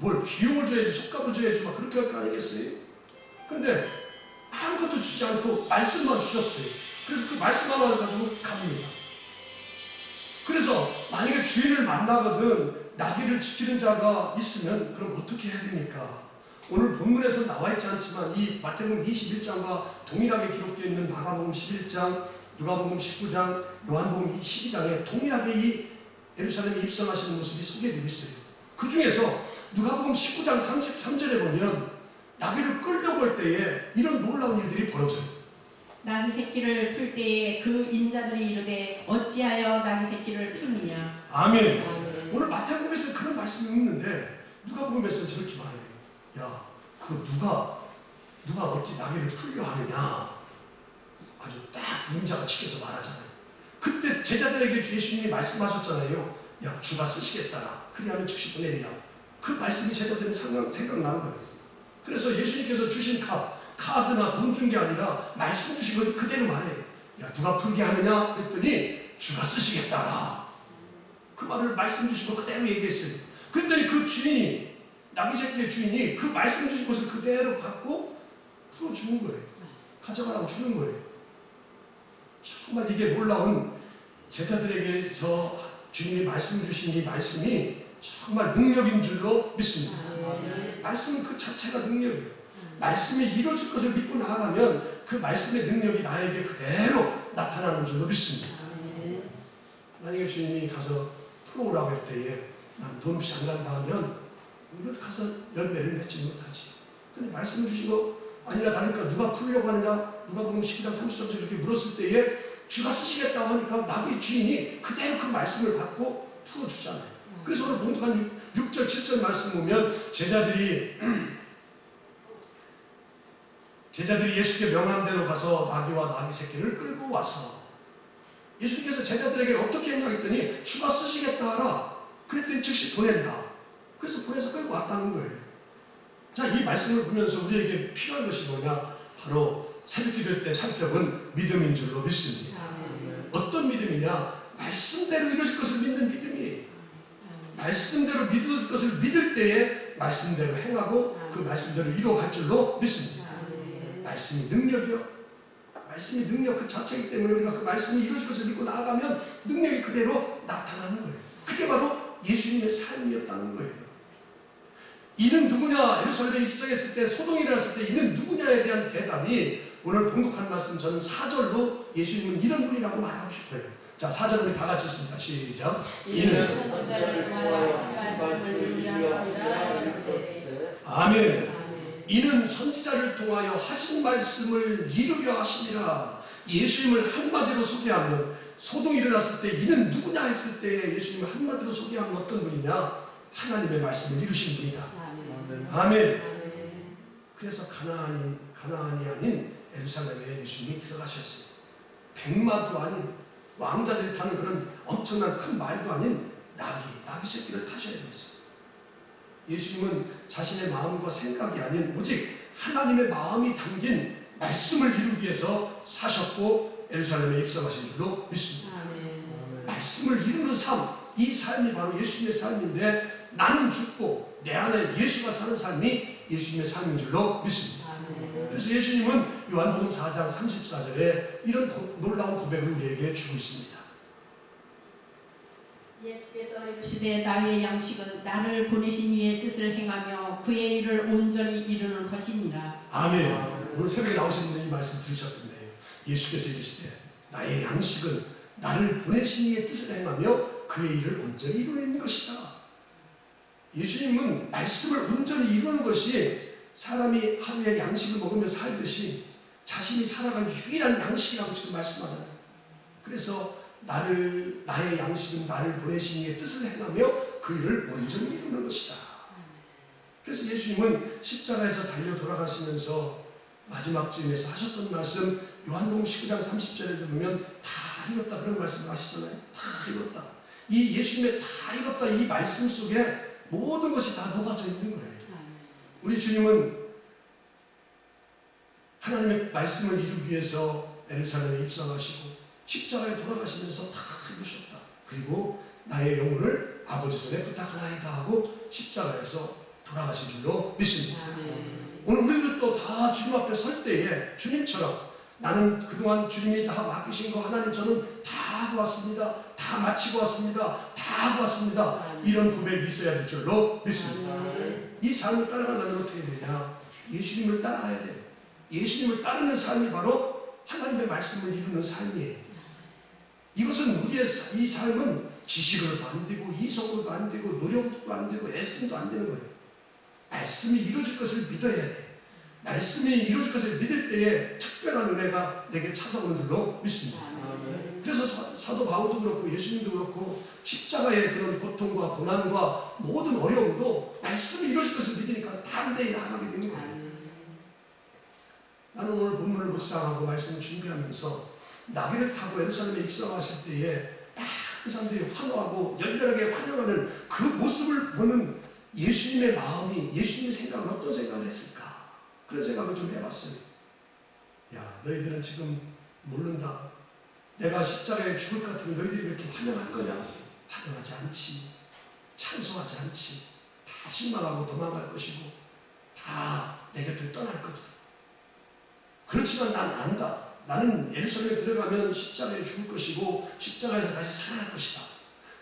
뭘 비용을 줘야지 속값을 줘야지 막 그렇게 할 거 아니겠어요? 근데 아무것도 주지 않고 말씀만 주셨어요. 그래서 그 말씀 하나 가지고 갑니다. 그래서 만약에 주인을 만나거든 나귀를 지키는 자가 있으면 그럼 어떻게 해야 됩니까? 오늘 본문에서 나와 있지 않지만 이 마태복음 21장과 동일하게 기록되어 있는 마가복음 11장, 누가복음 19장, 요한복음 12장에 동일하게 이 예루살렘에 입성하시는 모습이 소개되고 있어요. 그 중에서 누가복음 19장 33절에 보면 나귀를 끌려고 할 때에 이런 놀라운 일들이 벌어져요. 나귀 새끼를 풀 때에 그 인자들이 이르되 어찌하여 나귀 새끼를 푸느냐. 아멘. 오늘 마태복음에서 그런 말씀이 있는데 누가복음에서 저렇게 말해요. 야, 그 누가 어찌 나귀를 풀려 하느냐. 아주 딱 인자가 지켜서 말하잖아요. 그때 제자들에게 예수님이 말씀하셨잖아요. 야, 주가 쓰시겠다라. 그리하면 즉시 보내리라. 그 말씀이 제자들은 생각난 거예요. 그래서 예수님께서 주신 카드나 돈 준 게 아니라 말씀 주신 것을 그대로 말해요. 야, 누가 풀게 하느냐? 그랬더니 주가 쓰시겠다라. 그 말을 말씀 주신 거 그대로 얘기했어요. 그랬더니 그 주인이 나귀 새끼의 주인이 그 말씀 주신 것을 그대로 받고 풀어주는 거예요. 가져가라고 주는 거예요. 정말 이게 놀라운 제자들에게서 주님이 말씀 주신 이 말씀이 정말 능력인 줄로 믿습니다. 말씀 그 자체가 능력이에요. 말씀이 이루어질 것을 믿고 나아가면 그 말씀의 능력이 나에게 그대로 나타나는 줄로 믿습니다. 만약에 주님이 가서 풀어오라고 할 때에 난 돈 없이 안 간다 하면 우리가 가서 열매를 맺지 못하지. 근데 말씀을 주시고 아니라 다르니까 누가 풀려고 하느냐, 누가 보면 12장 33절 이렇게 물었을 때에 주가 쓰시겠다고 하니까 나귀 주인이 그대로 그 말씀을 받고 풀어주잖아요. 그래서 오늘 본독한 6절 7절 말씀 보면 제자들이 예수께 명한 대로 가서 나귀와 나귀 새끼를 끌고 와서 예수님께서 제자들에게 어떻게 했냐 했더니 주가 쓰시겠다 하라. 그랬더니 즉시 보낸다. 그래서 보내서 끌고 왔다는 거예요. 자, 이 말씀을 보면서 우리에게 필요한 것이 뭐냐? 바로 새벽기도 때 살펴본 믿음인 줄로 믿습니다. 어떤 믿음이냐? 말씀대로 이루어질 것을 믿는 믿음이에요. 말씀대로 이루어질 것을 믿을 때에 말씀대로 행하고 그 말씀대로 이루어갈 줄로 믿습니다. 말씀이 능력이요. 말씀이 능력 그 자체이기 때문에 우리가 그 말씀이 이루어질 것을 믿고 나아가면 능력이 그대로 나타나는 거예요. 그게 바로 예수님의 삶이었다는 거예요. 이는 누구냐? 예루살렘에 입성했을 때 소동이 일어났을 때 이는 누구냐에 대한 대답이 오늘 봉독한 말씀 저는 4절로 예수님은 이런 분이라고 말하고 싶어요. 자, 4절 우리 다 같이 읽습니다. 시작. 이는 선지자를 통하여 하신 말씀을 이루리하시리라. 아멘. 이는 선지자를 통하여 하신 말씀을 이루려 하시니라. 예수님을 한마디로 소개하면 소동이 일어났을 때 이는 누구냐 했을 때 예수님을 한마디로 소개하면 어떤 분이냐? 하나님의 말씀을 이루신 분이다. 아멘. 그래서 가나안이 아닌 예루살렘에 예수님이 들어가셨어요. 백마도 아닌 왕자들이 타는 그런 엄청난 큰 말도 아닌 나귀 새끼를 타셔야 됐어요. 예수님은 자신의 마음과 생각이 아닌 오직 하나님의 마음이 담긴 말씀을 이루기 위해서 사셨고 예루살렘에 입성하신 줄로 믿습니다. 말씀을 이루는 삶, 이 삶이 바로 예수님의 삶인데 나는 죽고 내 안에 예수가 사는 삶이 예수님의 삶인 줄로 믿습니다. 그래서 예수님은 요한복음 4장 34절에 이런 놀라운 고백을 우리에게 주고 있습니다. 예수께서 이르시되 나의 양식은 나를 보내신 이의 뜻을 행하며 그의 일을 온전히 이루는 것이니라. 아멘. 오늘 새벽에 나오신 분이 이 말씀 들으셨던데 예수께서 이르시되 나의 양식은 나를 보내신 이의 뜻을 행하며 그의 일을 온전히 이루는 것이다. 예수님은 말씀을 온전히 이루는 것이 사람이 하루에 양식을 먹으며 살듯이 자신이 살아가는 유일한 양식이라고 지금 말씀하잖아요. 그래서 나의 양식은 나를 보내신 이의 뜻을 행하며 그 일을 온전히 이루는 것이다. 그래서 예수님은 십자가에서 달려 돌아가시면서 마지막 쯤에서 하셨던 말씀 요한복음 19장 30절에 보면 다 이뤘다 그런 말씀 하시잖아요. 다 이뤘다. 이 예수님의 다 이뤘다 이 말씀 속에 모든 것이 다 녹아져 있는 거예요. 우리 주님은 하나님의 말씀을 이루기 위해서 예루살렘에 입성하시고 십자가에 돌아가시면서 다 이루셨다. 그리고 나의 영혼을 아버지 손에 부탁하나이다 하고 십자가에서 돌아가신 줄로 믿습니다. 오늘 우리들도 다 주님 앞에 설 때에 주님처럼 나는 그동안 주님이 다 맡기신 거 하나님 저는 다 하고 왔습니다. 다 마치고 왔습니다. 다 하고 왔습니다. 이런 고백이 있어야 될 줄로 믿습니다. 이 삶을 따라가려면 어떻게 되냐? 예수님을 따라가야 돼요. 예수님을 따르는 삶이 바로 하나님의 말씀을 이루는 삶이에요. 이것은 우리의 이 삶은 지식으로도 안 되고 이성으로도 안 되고 노력도 안 되고 애씀도 안 되는 거예요. 말씀이 이루어질 것을 믿어야 돼. 말씀이 이루어질 것을 믿을 때에 특별한 은혜가 내게 찾아오는 줄로 믿습니다. 그래서 사도 바울도 그렇고 예수님도 그렇고 십자가의 그런 고통과 고난과 모든 어려움도 말씀이 이루어질 것을 믿으니까 담대히 나아가게 되는 거예요. 나는 오늘 본문을 묵상하고 말씀을 준비하면서 나귀를 타고 예루살렘에 입성하실 때에 그 사람들이 환호하고 열렬하게 환영하는 그 모습을 보는 예수님의 마음이, 예수님의 생각은 어떤 생각을 했을까? 그런 생각을 좀 해봤어요. 야, 너희들은 지금 모른다. 내가 십자가에 죽을 것 같으면 너희들이 이렇게 환영할 거냐? 환영하지 않지. 찬송하지 않지. 다 실망하고 도망갈 것이고 다 내 곁을 떠날 거지. 그렇지만 난 안다. 나는 예루살렘에 들어가면 십자가에 죽을 것이고 십자가에서 다시 살아날 것이다.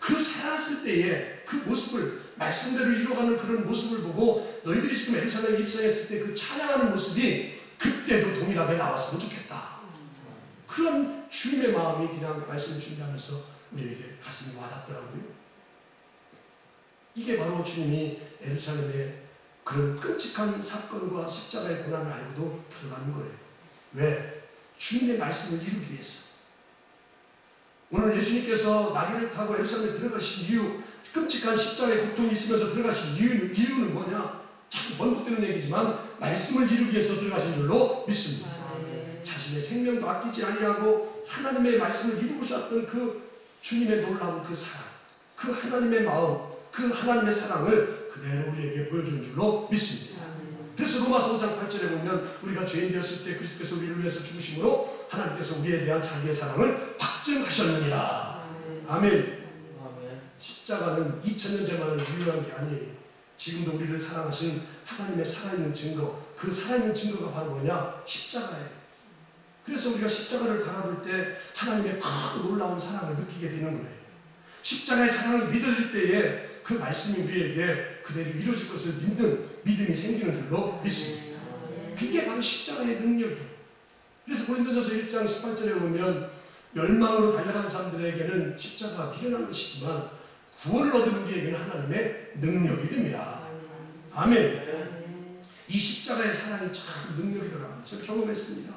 그 살았을 때의 그 모습을 말씀대로 이루어가는 그런 모습을 보고 너희들이 지금 예루살렘에 입성했을 때 그 찬양하는 모습이 그때도 동일하게 나왔으면 좋겠다. 그런 주님의 마음이 그냥 말씀을 준비하면서 우리에게 가슴이 와닿더라고요. 이게 바로 주님이 예루살렘에 그런 끔찍한 사건과 십자가의 고난을 알고도 들어가는 거예요. 왜? 주님의 말씀을 이루기 위해서. 오늘 예수님께서 나귀를 타고 예루살렘에 들어가신 이유, 끔찍한 십자가의 고통이 있으면서 들어가신 이유는 뭐냐? 참 번복되는 얘기지만 말씀을 이루기 위해서 들어가신 줄로 믿습니다. 자신의 생명도 아끼지 아니하고 하나님의 말씀을 이루고셨던 그 주님의 놀라운 그 사랑, 그 하나님의 마음, 그 하나님의 사랑을 그대로 우리에게 보여주는 줄로 믿습니다. 그래서 로마서 5장 8절에 보면 우리가 죄인 되었을 때 그리스도께서 우리를 위해서 죽으심으로 하나님께서 우리에 대한 자기의 사랑을 확증하셨느니라. 아멘. 십자가는 2000년 전만을 유효한 게 아니에요. 지금도 우리를 사랑하신 하나님의 살아있는 증거, 그 살아있는 증거가 바로 뭐냐? 십자가예요. 그래서 우리가 십자가를 바라볼 때 하나님의 큰 놀라운 사랑을 느끼게 되는 거예요. 십자가의 사랑이 믿어질 때에 그 말씀이 우리에게 그대로 이루어질 것을 믿는 믿음이 생기는 줄로 믿습니다. 그게 바로 십자가의 능력이에요. 그래서 고린도전서 1장 18절에 보면 멸망으로 달려간 사람들에게는 십자가가 미련한 것이지만 구원을 얻는 자에게는 하나님의 능력이 됩니다. 아멘. 이 십자가의 사랑이 참 능력이더라고요. 제가 경험했습니다.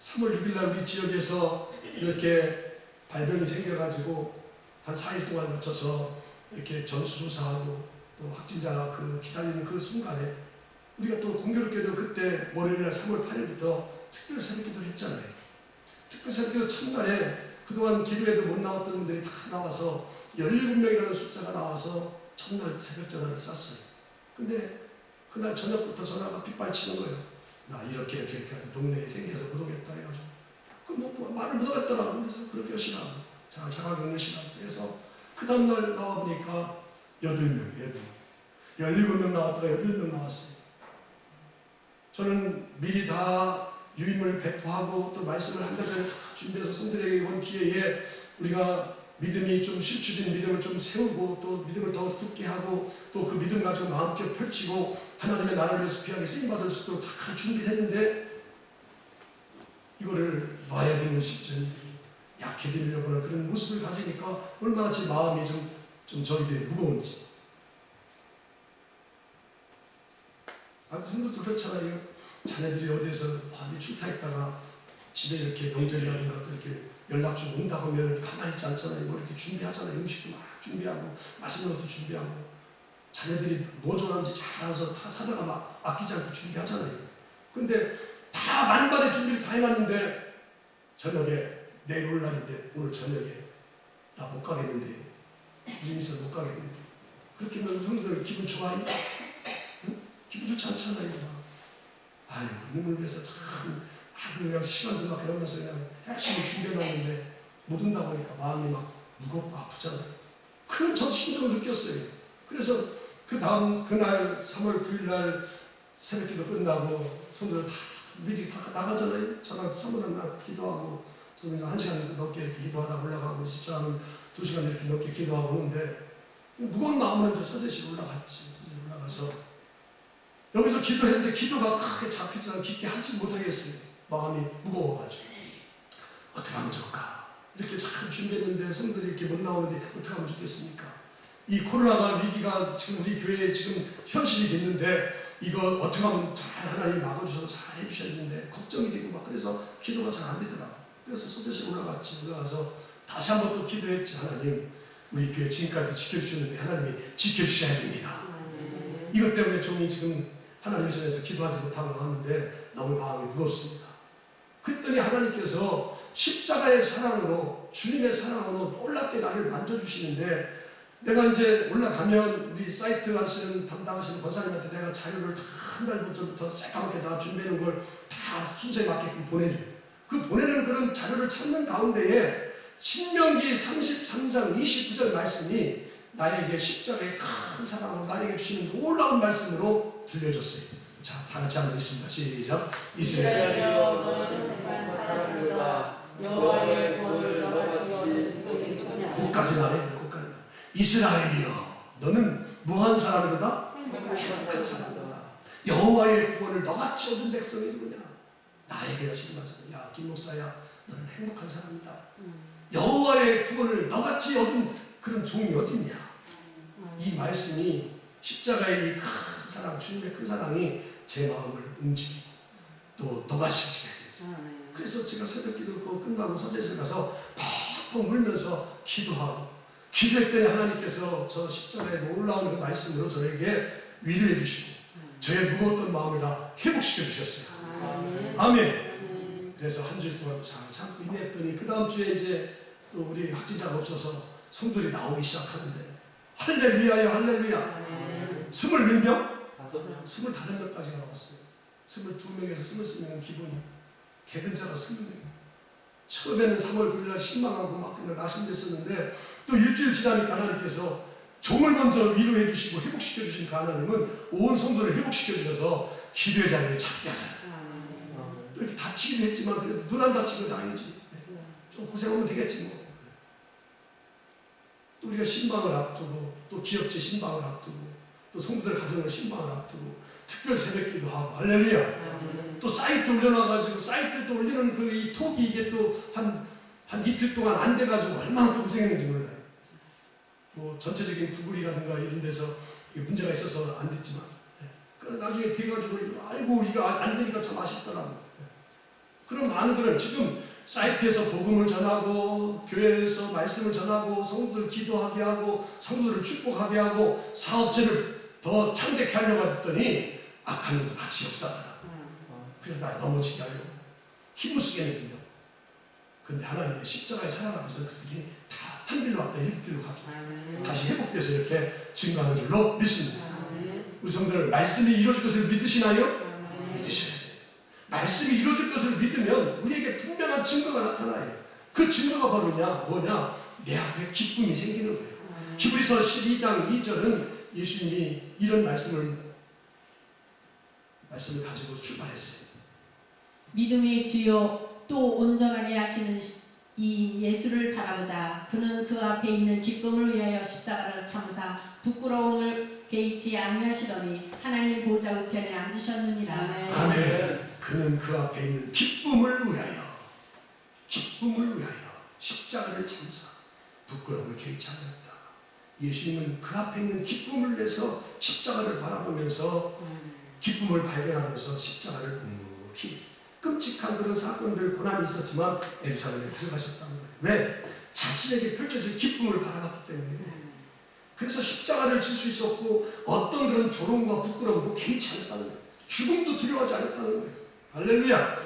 3월 6일날 우리 지역에서 이렇게 발병이 생겨가지고 한 4일 동안 거쳐서 이렇게 전수조사하고 또 확진자 그 기다리는 그 순간에 우리가 또 공교롭게도 그때 월요일날 3월 8일부터 특별 새벽기도를 했잖아요. 특별 새벽기도 첫날에 그동안 기도에도 못 나왔던 분들이 다 나와서 17명이라는 숫자가 나와서 첫날 새벽 전화를 쐈어요. 근데 그날 저녁부터 전화가 빗발치는 거예요. 나 이렇게 동네에 생겨서 못 오겠다 해가지고 뭐 말을 못 하겠더라고. 그래서 그렇게 하시라고 자가격리시라고 해서 그 다음날 나와보니까 8명 17명 나왔다가 8명 나왔어요. 저는 미리 다 유임을 배포하고 또 말씀을 한 달 전에 준비해서 성들에게 이번 기회에 우리가 믿음이 좀 실추된 믿음을 좀 세우고 또 믿음을 더 굳게 하고 또 그 믿음 가지고 마음껏 펼치고 하나님의 나라를 위해서 귀하게 쓰임받을 수 있도록 다 준비를 했는데 이거를 놔야되는 시점이 약해지려고 하는 그런 모습을 가지니까 얼마나 제 마음이 좀 저희들이 무거운지. 성도도 그렇잖아요. 자네들이 어디에서 어디 출타했다가 집에 이렇게 명절이라든가 또 이렇게 연락 좀 온다 하면 가만히 있지 않잖아요. 뭐 이렇게 준비하잖아요. 음식도 막 준비하고 맛있는 것도 준비하고 자네들이 뭐 좋아하는지 잘 알아서 다 사다가 막 아끼지 않고 준비하잖아요. 근데 다 만반의 준비를 다 해놨는데 저녁에 내일 올 날인데 오늘 저녁에 나 못 가겠는데 무슨 있어 못 가겠는데 그렇게 하면 성도들 기분 좋아요? 응? 기분 좋지 않잖아요. 아유 이놈을 위해서 참 그냥 시간도 막 이러면서 그냥 열심히 준비해놨는데 못 온다고 하니까 마음이 막 무겁고 아프잖아요. 그런 저 심정을 느꼈어요. 그래서 그 다음 그날 3월 9일날 새벽기도 끝나고 성도들 다 미리 다 나가잖아요. 전화 3월 날 기도하고 저는 1시간 넘게 이렇게 기도하다 올라가고 집사람은 2시간 이렇게 넘게 기도하고 오는데 무거운 마음으로 이제 서재실 올라갔지. 올라가서 여기서 기도했는데 기도가 크게 잡히지 않고 깊게 하지 못하겠어요. 마음이 무거워가지고 어떻게 하면 좋을까? 이렇게 잘 준비했는데 성들이 이렇게 못 나오는데 어떻게 하면 좋겠습니까? 이 코로나가 위기가 지금 우리 교회에 지금 현실이 됐는데 이거 어떻게 하면 잘 하나님 막아주셔서 잘 해주셔야 되는데 걱정이 되고 막 그래서 기도가 잘 안 되더라고. 그래서 소재실 올라갔지. 올라가서 다시 한번 또 기도했지. 하나님 우리 교회 지금까지 지켜주셨는데 하나님이 지켜주셔야 됩니다. 이것 때문에 종이 지금 하나님의 전에서 기도하지 못하고 나왔는데 너무 마음이 무겁습니다. 그랬더니 하나님께서 십자가의 사랑으로 주님의 사랑으로 놀랍게 나를 만져주시는데 내가 이제 올라가면 우리 사이트 하시는 담당하시는 권사님한테 내가 자료를 한 달 전부터 새까맣게 다 준비해놓은 걸 다 순서에 맞게끔 보내줘요. 그 보내는 그런 자료를 찾는 가운데에 신명기 33장 29절 말씀이 나에게 십자가의 큰 사랑으로 나에게 주시는 놀라운 말씀으로 들려줬어요. 자, 다 같이 한번 읽습니다. 시작. 이스라엘여 너는 행한 사람들과 여호와의 권을 너같이 얻는 백성이 누구냐. 끝까지 말해야 돼요. 끝까지. 이스라엘이여 너는 뭐한 사람이로다? 행복한 사람이로다. 여호와의 구원을 너같이 얻은 백성이 누구냐? 나에게 하시는 말씀. 야 김목사야 너는 행복한 사람이다. 여호와의 구원을 너같이 얻은 그런 종이 어딨냐? 이 말씀이 십자가의 이 큰 사랑, 주님의 큰 사랑이 제 마음을 움직이고 또 너같이 하게 됐어요. 그래서 제가 새벽기도 끝나고 서재실 가서 펑펑 울면서 기도했더니 하나님께서 저 십자가에 놀라운 그 말씀으로 저에게 위로해 주시고 저의 무거웠던 마음을 다 회복시켜 주셨어요. 아멘. 그래서 한 주일 동안 잘 참고 인내했더니 그 다음 주에 이제 또 우리 확진자가 없어서 성도들이 나오기 시작하는데 할렐루야요 할렐루야. 20몇 명? 25명까지 나왔어요. 22명에서 23명은 기본이. 개근자가 20명. 처음에는 3월 9일날 실망하고 막 그냥 나심됐었는데 또 일주일 지나니까 하나님께서 종을 먼저 위로해 주시고 회복시켜 주신 그 하나님은 온 성도를 회복시켜 주셔서 기도의 자리를 찾게 하잖아요. 또 이렇게 다치기도 했지만 그래도 눈 안 다치면 다행이지. 좀 고생하면 되겠지 뭐. 또 우리가 신방을 앞두고 또 기업체 신방을 앞두고 또 성도들 가정을 신방을 앞두고 특별 새벽기도 하고 할렐루야. 또 사이트 올려놔가지고 사이트 또 올리는 그 이 톡이 이게 또 한 이틀 동안 안 돼가지고 얼마나 또 고생했는지 몰라요. 뭐 전체적인 구글이라든가 이런 데서 문제가 있어서 안 됐지만 그럼 나중에 돼가지고 아이고 이거 안 되니까 참 아쉽더라고. 그런 많은 거를 지금 사이트에서 복음을 전하고 교회에서 말씀을 전하고 성도들 기도하게 하고 성도들을 축복하게 하고 사업체를 더 창대케 하려고 했더니 악한 놈도 같이 역사하더라. 그래서 날 넘어지게 하려고 힘을 쓰게 해주려. 그런데 하나님의 십자가에 살아가면서 그들이 다 한 길로 왔다 일곱 길로 가죠. 다시 회복돼서 이렇게 증거하는 줄로 믿습니다. 우리 성도들 말씀이 이루어질 것을 믿으시나요? 믿으셔야 돼요. 말씀이 이루어질 것을 믿으면 우리에게 분명한 증거가 나타나요. 그 증거가 바로 뭐냐? 내 앞에 기쁨이 생기는 거예요. 히브리서 12장 2절은 예수님이 이런 말씀을 가지고 출발했어요. 믿음의 주요 또 온전하게 하시는 이 예수를 바라보자. 그는 그 앞에 있는 기쁨을 위하여 십자가를 참으사 부끄러움을 개의치 아니하시더니 하나님 보좌 우편에 앉으셨느니라. 아멘. 그는 그 앞에 있는 기쁨을 위하여 십자가를 참사 부끄러움을 개의치 않았다. 예수님은 그 앞에 있는 기쁨을 위해서 십자가를 바라보면서 기쁨을 발견하면서 십자가를 묵묵히 끔찍한 그런 사건들 고난이 있었지만 예루살렘에 들어가셨다는 거예요. 왜? 자신에게 펼쳐질 기쁨을 바라봤기 때문에. 그래서 십자가를 질 수 있었고 어떤 그런 조롱과 부끄러움도 개의치 않았다는 거예요. 죽음도 두려워하지 않았다는 거예요. 할렐루야.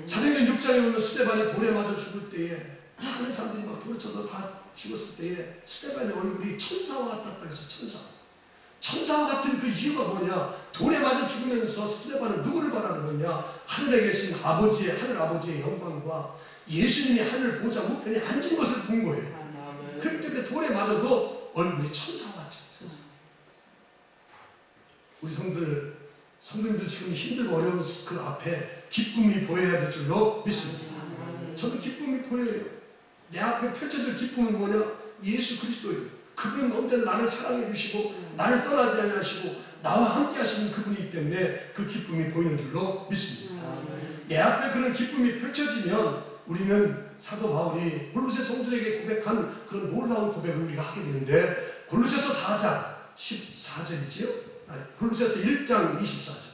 사도행전 6장에 보면 스데반이 돌에 맞아 죽을 때에 많은 사람들이 막 돌에 쳐서 다 죽었을 때에 스데반의 얼굴이 천사와 같았다 해서 천사와 같은 그 이유가 뭐냐? 돌에 맞아 죽으면서 스데반은 누구를 바라는 거냐? 하늘에 계신 하늘 아버지의 영광과 예수님이 하늘 보좌 우편에 앉은 것을 본 거예요. 그렇기 때문에 돌에 맞아도 얼굴이 천사와 같이 천사. 우리 성도님들 지금 힘들고 어려운 그 앞에 기쁨이 보여야 될 줄로 믿습니다. 저도 기쁨이 보여요. 내 앞에 펼쳐질 기쁨은 뭐냐? 예수 그리스도예요. 그분은 언제나 나를 사랑해 주시고 나를 떠나지 않으시고 나와 함께 하시는 그분이기 때문에 그 기쁨이 보이는 줄로 믿습니다. 내 앞에 그런 기쁨이 펼쳐지면 우리는 사도 바울이 골로새 성도들에게 고백한 그런 놀라운 고백을 우리가 하게 되는데 골로새서 4장 14절이지요? 골로새서 1장 24절.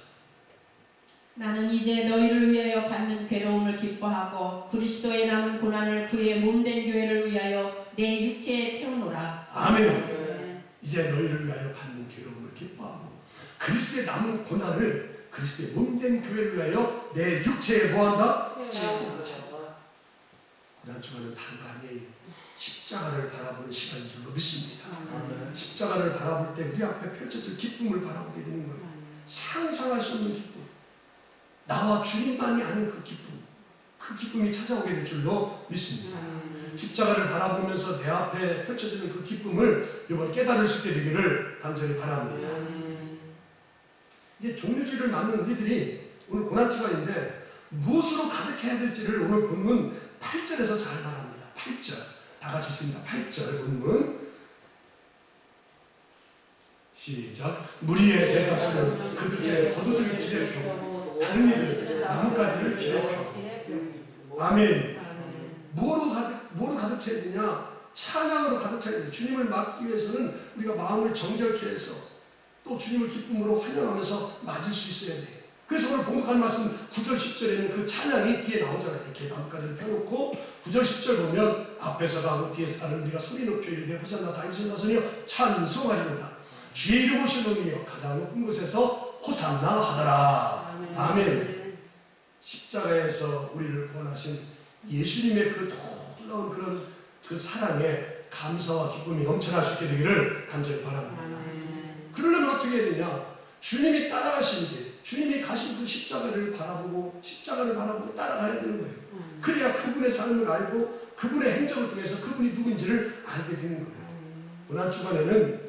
나는 이제 너희를 위하여 받는 괴로움을 기뻐하고 그리스도의 남은 고난을 그의 몸된 교회를 위하여 내 육체에 채우노라. 아멘. 이제 너희를 위하여 받는 괴로움을 기뻐하고 그리스도의 남은 고난을 그리스도의 몸된 교회를 위하여 내 육체에 뭐한다? 채우노라. 고난 주간은 다른 아니에요. 십자가를 바라보는 시간인 줄로 믿습니다. 십자가를 바라볼 때 우리 앞에 펼쳐질 기쁨을 바라보게 되는 거예요. 상상할 수 없는 기쁨. 나와 주님만이 아는 그 기쁨이 찾아오게 될 줄로 믿습니다. 십자가를 바라보면서 내 앞에 펼쳐지는 그 기쁨을 이번 깨달을 수 있게 되기를 간절히 바랍니다. 이제 종료주의를 맡는 우리들이 오늘 고난주간인데 무엇으로 가득해야 될지를 오늘 본문 8절에서 잘 말합니다. 8절 다 같이 있습니다. 8절 본문 시작. 무리의 대다수는 그 뜻에 겉옷을 기대 펴고 다른 이들은 나뭇가지를 기대 펴고. 아멘. 뭐로 가득 차야 되냐? 찬양으로 가득 차야 돼. 주님을 맞기 위해서는 우리가 마음을 정결케 해서 또 주님을 기쁨으로 환영하면서 맞을 수 있어야 돼. 그래서 오늘 봉독한 말씀 9절 10절에는 그 찬양이 뒤에 나오잖아요. 이렇게 나뭇가지를 펴놓고 9절 10절 보면 앞에서 가고 뒤에서 가는 우리가 소리 높여 이르되 호산나 다윗의 자손이여 찬송하리로다. 주의 이름 오신 놈이여 가장 높은 곳에서 호산나 하더라. 아멘. 십자가에서 우리를 구원하신 예수님의 그 놀라운 그런 그 사랑에 감사와 기쁨이 넘쳐날 수 있게 되기를 간절히 바랍니다. 그러려면 어떻게 해야 되냐? 주님이 따라가신 게 주님이 가신 그 십자가를 바라보고 따라가야 되는 거예요. 그래야 그분의 삶을 알고 그분의 행적을 통해서 그분이 누구인지를 알게 되는 거예요. 고난 주간에는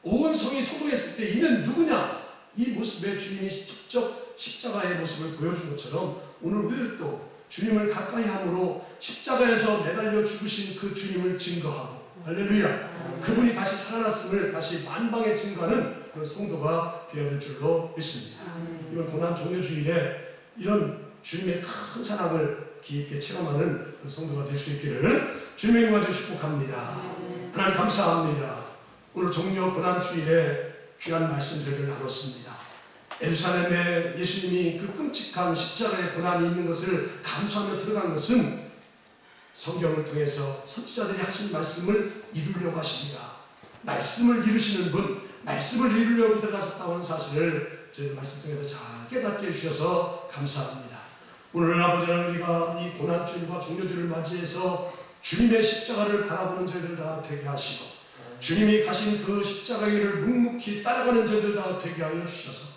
온 성이 소동했을 때 이는 누구냐? 이 모습에 주님이 직접 십자가의 모습을 보여준 것처럼 오늘 우리들도 주님을 가까이 함으로 십자가에서 매달려 죽으신 그 주님을 증거하고 할렐루야. 그분이 다시 살아났음을 다시 만방에 증거하는 그런 성도가 되어야 될 줄로 믿습니다. 이번 고난 종료 주일에 이런 주님의 큰 사랑을 깊게 체험하는 그런 성도가 될 수 있기를 주님의 이름으로 축복합니다. 하나님 감사합니다. 오늘 종료 고난 주일에 귀한 말씀들을 나눴습니다. 예루살렘에 예수님이 그 끔찍한 십자가의 고난이 있는 것을 감수하며 들어간 것은 성경을 통해서 선지자들이 하신 말씀을 이루려고 하십니다. 말씀을 이루시는 분, 말씀을 이루려고 들어가셨다는 사실을 저희들 말씀 통해서 잘 깨닫게 해주셔서 감사합니다. 오늘 아버지 하나님 우리가 이 고난주일과 종료주일을 맞이해서 주님의 십자가를 바라보는 저희들 다 되게 하시고 주님이 가신 그 십자가의 길을 묵묵히 따라가는 저희들 다 되게 하여 주셔서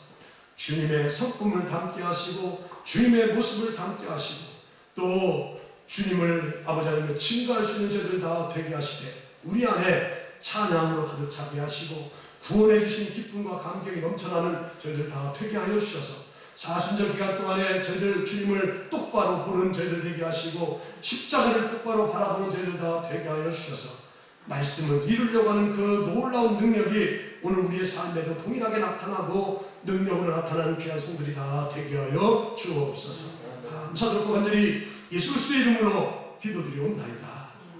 주님의 성품을 담게 하시고 주님의 모습을 담게 하시고 또 주님을 아버지 하나님을 증거할 수 있는 저희들 다 되게 하시되 우리 안에 찬양으로 가득 차게 하시고 구원해 주신 기쁨과 감격이 넘쳐나는 저희들 다 되게 하여 주셔서 사순절 기간 동안에 저희들 주님을 똑바로 보는 저희들 되게 하시고 십자가를 똑바로 바라보는 저희들 다 되게 하여 주셔서 말씀을 이루려고 하는 그 놀라운 능력이 오늘 우리의 삶에도 동일하게 나타나고 능력으로 나타나는 귀한 성들이 다 되게 하여 주옵소서. 감사드리고 간절히 예수 그리스도의 이름으로 기도드리옵나이다.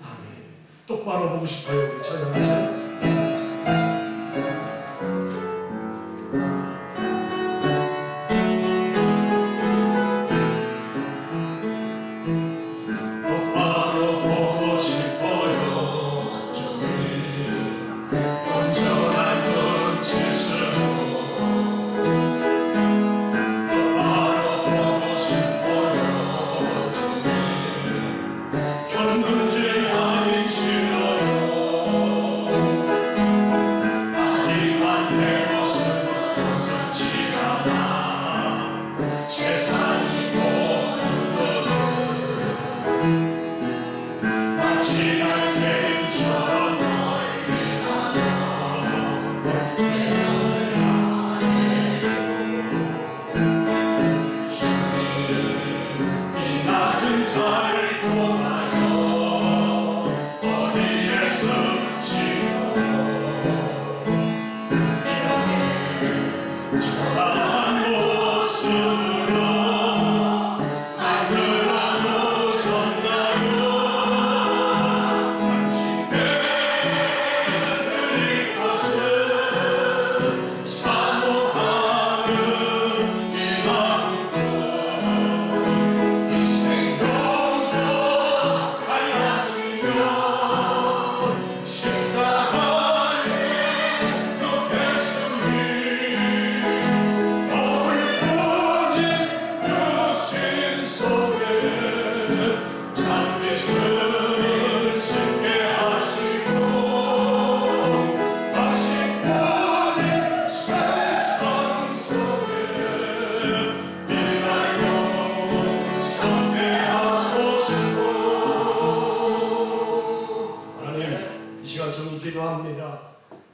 아멘. 똑바로 보고 싶어요. 우리 찬양하자.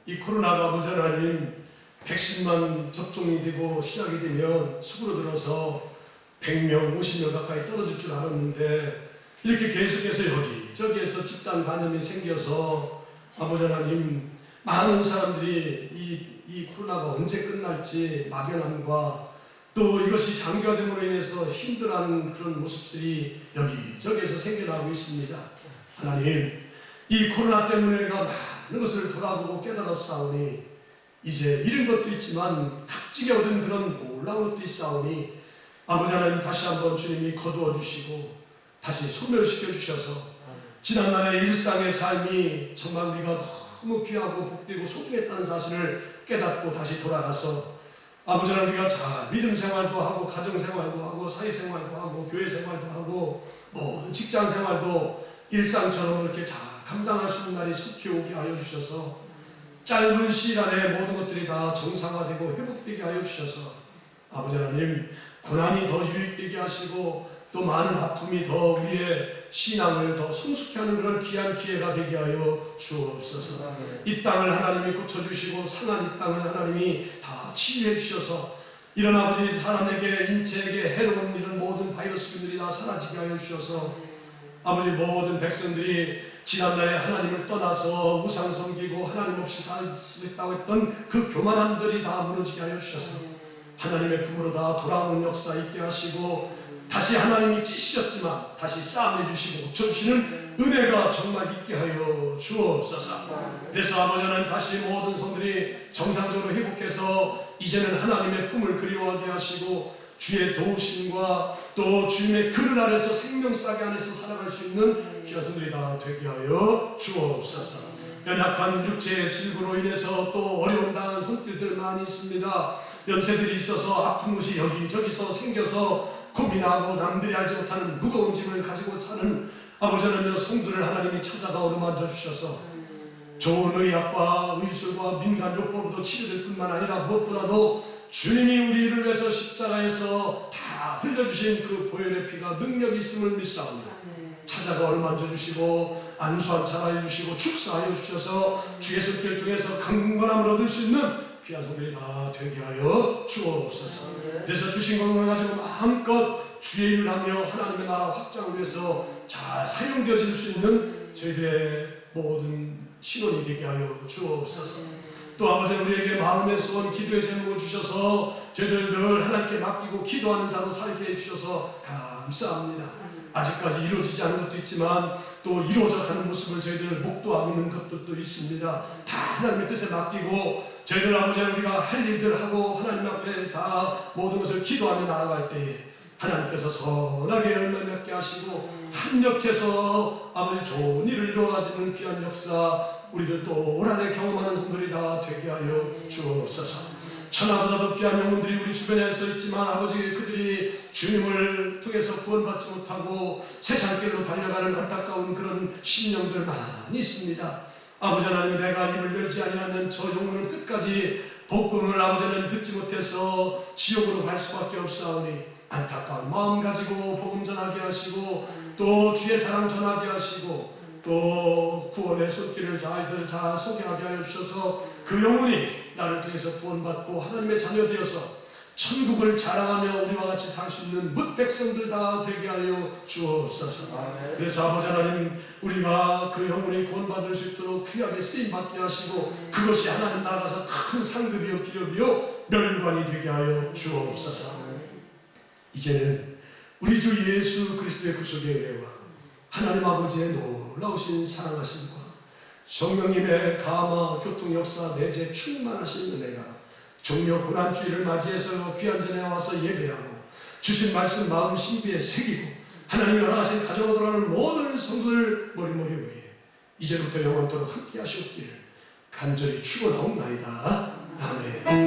이 코로나가 아버지 하나님 백신만 접종이 되고 시작이 되면 수구로 들어서 100명, 50명 가까이 떨어질 줄 알았는데 이렇게 계속해서 여기저기에서 집단 감염이 생겨서 아버지 하나님 많은 사람들이 이 이 코로나가 언제 끝날지 막연함과 또 이것이 장기화됨으로 인해서 힘들어하는 그런 모습들이 여기저기에서 생겨나고 있습니다. 하나님, 이 코로나 때문에 우리가 많은 것을 돌아보고 깨달았사오니 이제 잃은 것도 있지만 값지게 얻은 그런 놀라운 것도 있사오니 아버지 하나님, 다시 한번 주님이 거두어 주시고 다시 소멸시켜 주셔서 지난날의 일상의 삶이 정말 우리가 너무 귀하고 복되고 소중했다는 사실을 깨닫고 다시 돌아가서 아버지 하나님, 우리가 잘 믿음 생활도 하고 가정 생활도 하고 사회 생활도 하고 교회 생활도 하고 모든 직장 생활도 일상처럼 이렇게 잘 감당할 수 있는 날이 속히 오게 하여 주셔서 짧은 시일 안에 모든 것들이 다 정상화되고 회복되게 하여 주셔서 아버지 하나님, 고난이 더 유익되게 하시고 또 많은 아픔이 더 우리의 신앙을 더 성숙케 하는 그런 귀한 기회가 되게 하여 주옵소서. 이 땅을 하나님이 고쳐주시고 상한 이 땅을 하나님이 다 치유해 주셔서 이런 아버지 사람에게 인체에게 해로운 이런 모든 바이러스들이 다 사라지게 하여 주셔서 아버지 모든 백성들이 지난날에 하나님을 떠나서 우상 섬기고 하나님 없이 살 수 있다고 했던 그 교만함들이 다 무너지게 하여 주셔서 하나님의 품으로 다 돌아오는 역사 있게 하시고 다시 하나님이 찢으셨지만 다시 싸움해 주시고 고쳐주시는 은혜가 정말 있게 하여 주옵소서. 그래서 아버지 하나님, 다시 모든 성들이 정상적으로 회복해서 이제는 하나님의 품을 그리워하게 하시고 주의 도우심과 또 주님의 그늘 아래서 생명싸게 안에서 살아갈 수 있는 귀한 성들이 다 되게 하여 주옵소서. 연약한 육체의 질구로 인해서 또 어려움 당한 손길들 많이 있습니다. 연세들이 있어서 아픈 것이 여기저기서 생겨서 고민하고 남들이 알지 못하는 무거운 짐을 가지고 사는 아버지 하나님, 성들을 하나님이 찾아가 어루만져 주셔서 좋은 의학과 의술과 민간요법으로 치료될 뿐만 아니라 무엇보다도 주님이 우리를 위해서 십자가에서 다 흘려주신 그 보혈의 피가 능력이 있음을 믿사옵니다. 찾아가 어루만져 주시고 안수한 차하여 주시고 축사하여 주셔서 주의 손길을 통해서 강건함을 얻을 수 있는 귀한 성들이 다 되게 하여 주옵소서. 그래서 주신 것을 가지고 마음껏 주의 일을 하며 하나님의 나라 확장을 위해서 잘 사용되어질 수 있는 저희들의 모든 신원이 되게 하여 주옵소서. 또 아버지, 우리에게 마음의 소원, 기도의 제목을 주셔서 저희들 늘 하나님께 맡기고 기도하는 자로 살게 해주셔서 감사합니다. 아직까지 이루어지지 않은 것도 있지만 또 이루어져 가는 모습을 저희들 목도하고 있는 것들도 있습니다. 다 하나님의 뜻에 맡기고 저희들 아버지, 우리가 할 일들 하고 하나님 앞에 다 모든 것을 기도하며 나아갈 때에 하나님께서 선하게 열매 맺게 하시고 합력해서 아버지 좋은 일을 이루어가지는 귀한 역사 우리들 또 올 한해 경험하는 성들이 다 되게 하여 주옵소서. 천하보다도 귀한 영혼들이 우리 주변에 서 있지만 아버지, 그들이 주님을 통해서 구원받지 못하고 세상길로 달려가는 안타까운 그런 심령들 많이 있습니다. 아버지 하나님, 내가 입을 열지 아니하면 저 영혼은 끝까지 복음을 아버지 하나님 듣지 못해서 지옥으로 갈 수밖에 없사오니 안타까운 마음 가지고 복음 전하게 하시고 또 주의 사랑 전하게 하시고 또 구원의 손길을 저희들 잘 소개하게 하여 주셔서 그 영혼이 나를 통해서 구원받고 하나님의 자녀 되어서 천국을 자랑하며 우리와 같이 살 수 있는 뭇 백성들 다 되게 하여 주옵소서. 그래서 아버지 하나님, 우리가 그 영혼이 구원받을 수 있도록 귀하게 쓰임받게 하시고 그것이 하나님 나라에서 큰 상급이요 기업이요 멸관이 되게 하여 주옵소서. 이제는 우리 주 예수 그리스도의 구속의 은혜와 하나님 아버지의 놀라우신 사랑하심과 성령님의 감화 교통 역사 내재 충만하신 은혜가 종려 고난주일을 맞이해서 귀한 전에 와서 예배하고 주신 말씀 마음 신비에 새기고 하나님이 허락하신 가정으로 돌아가는 모든 성도들 머리머리 위에 이제부터 영원토록 함께 하시옵기를 간절히 축원하옵나이다. 아멘.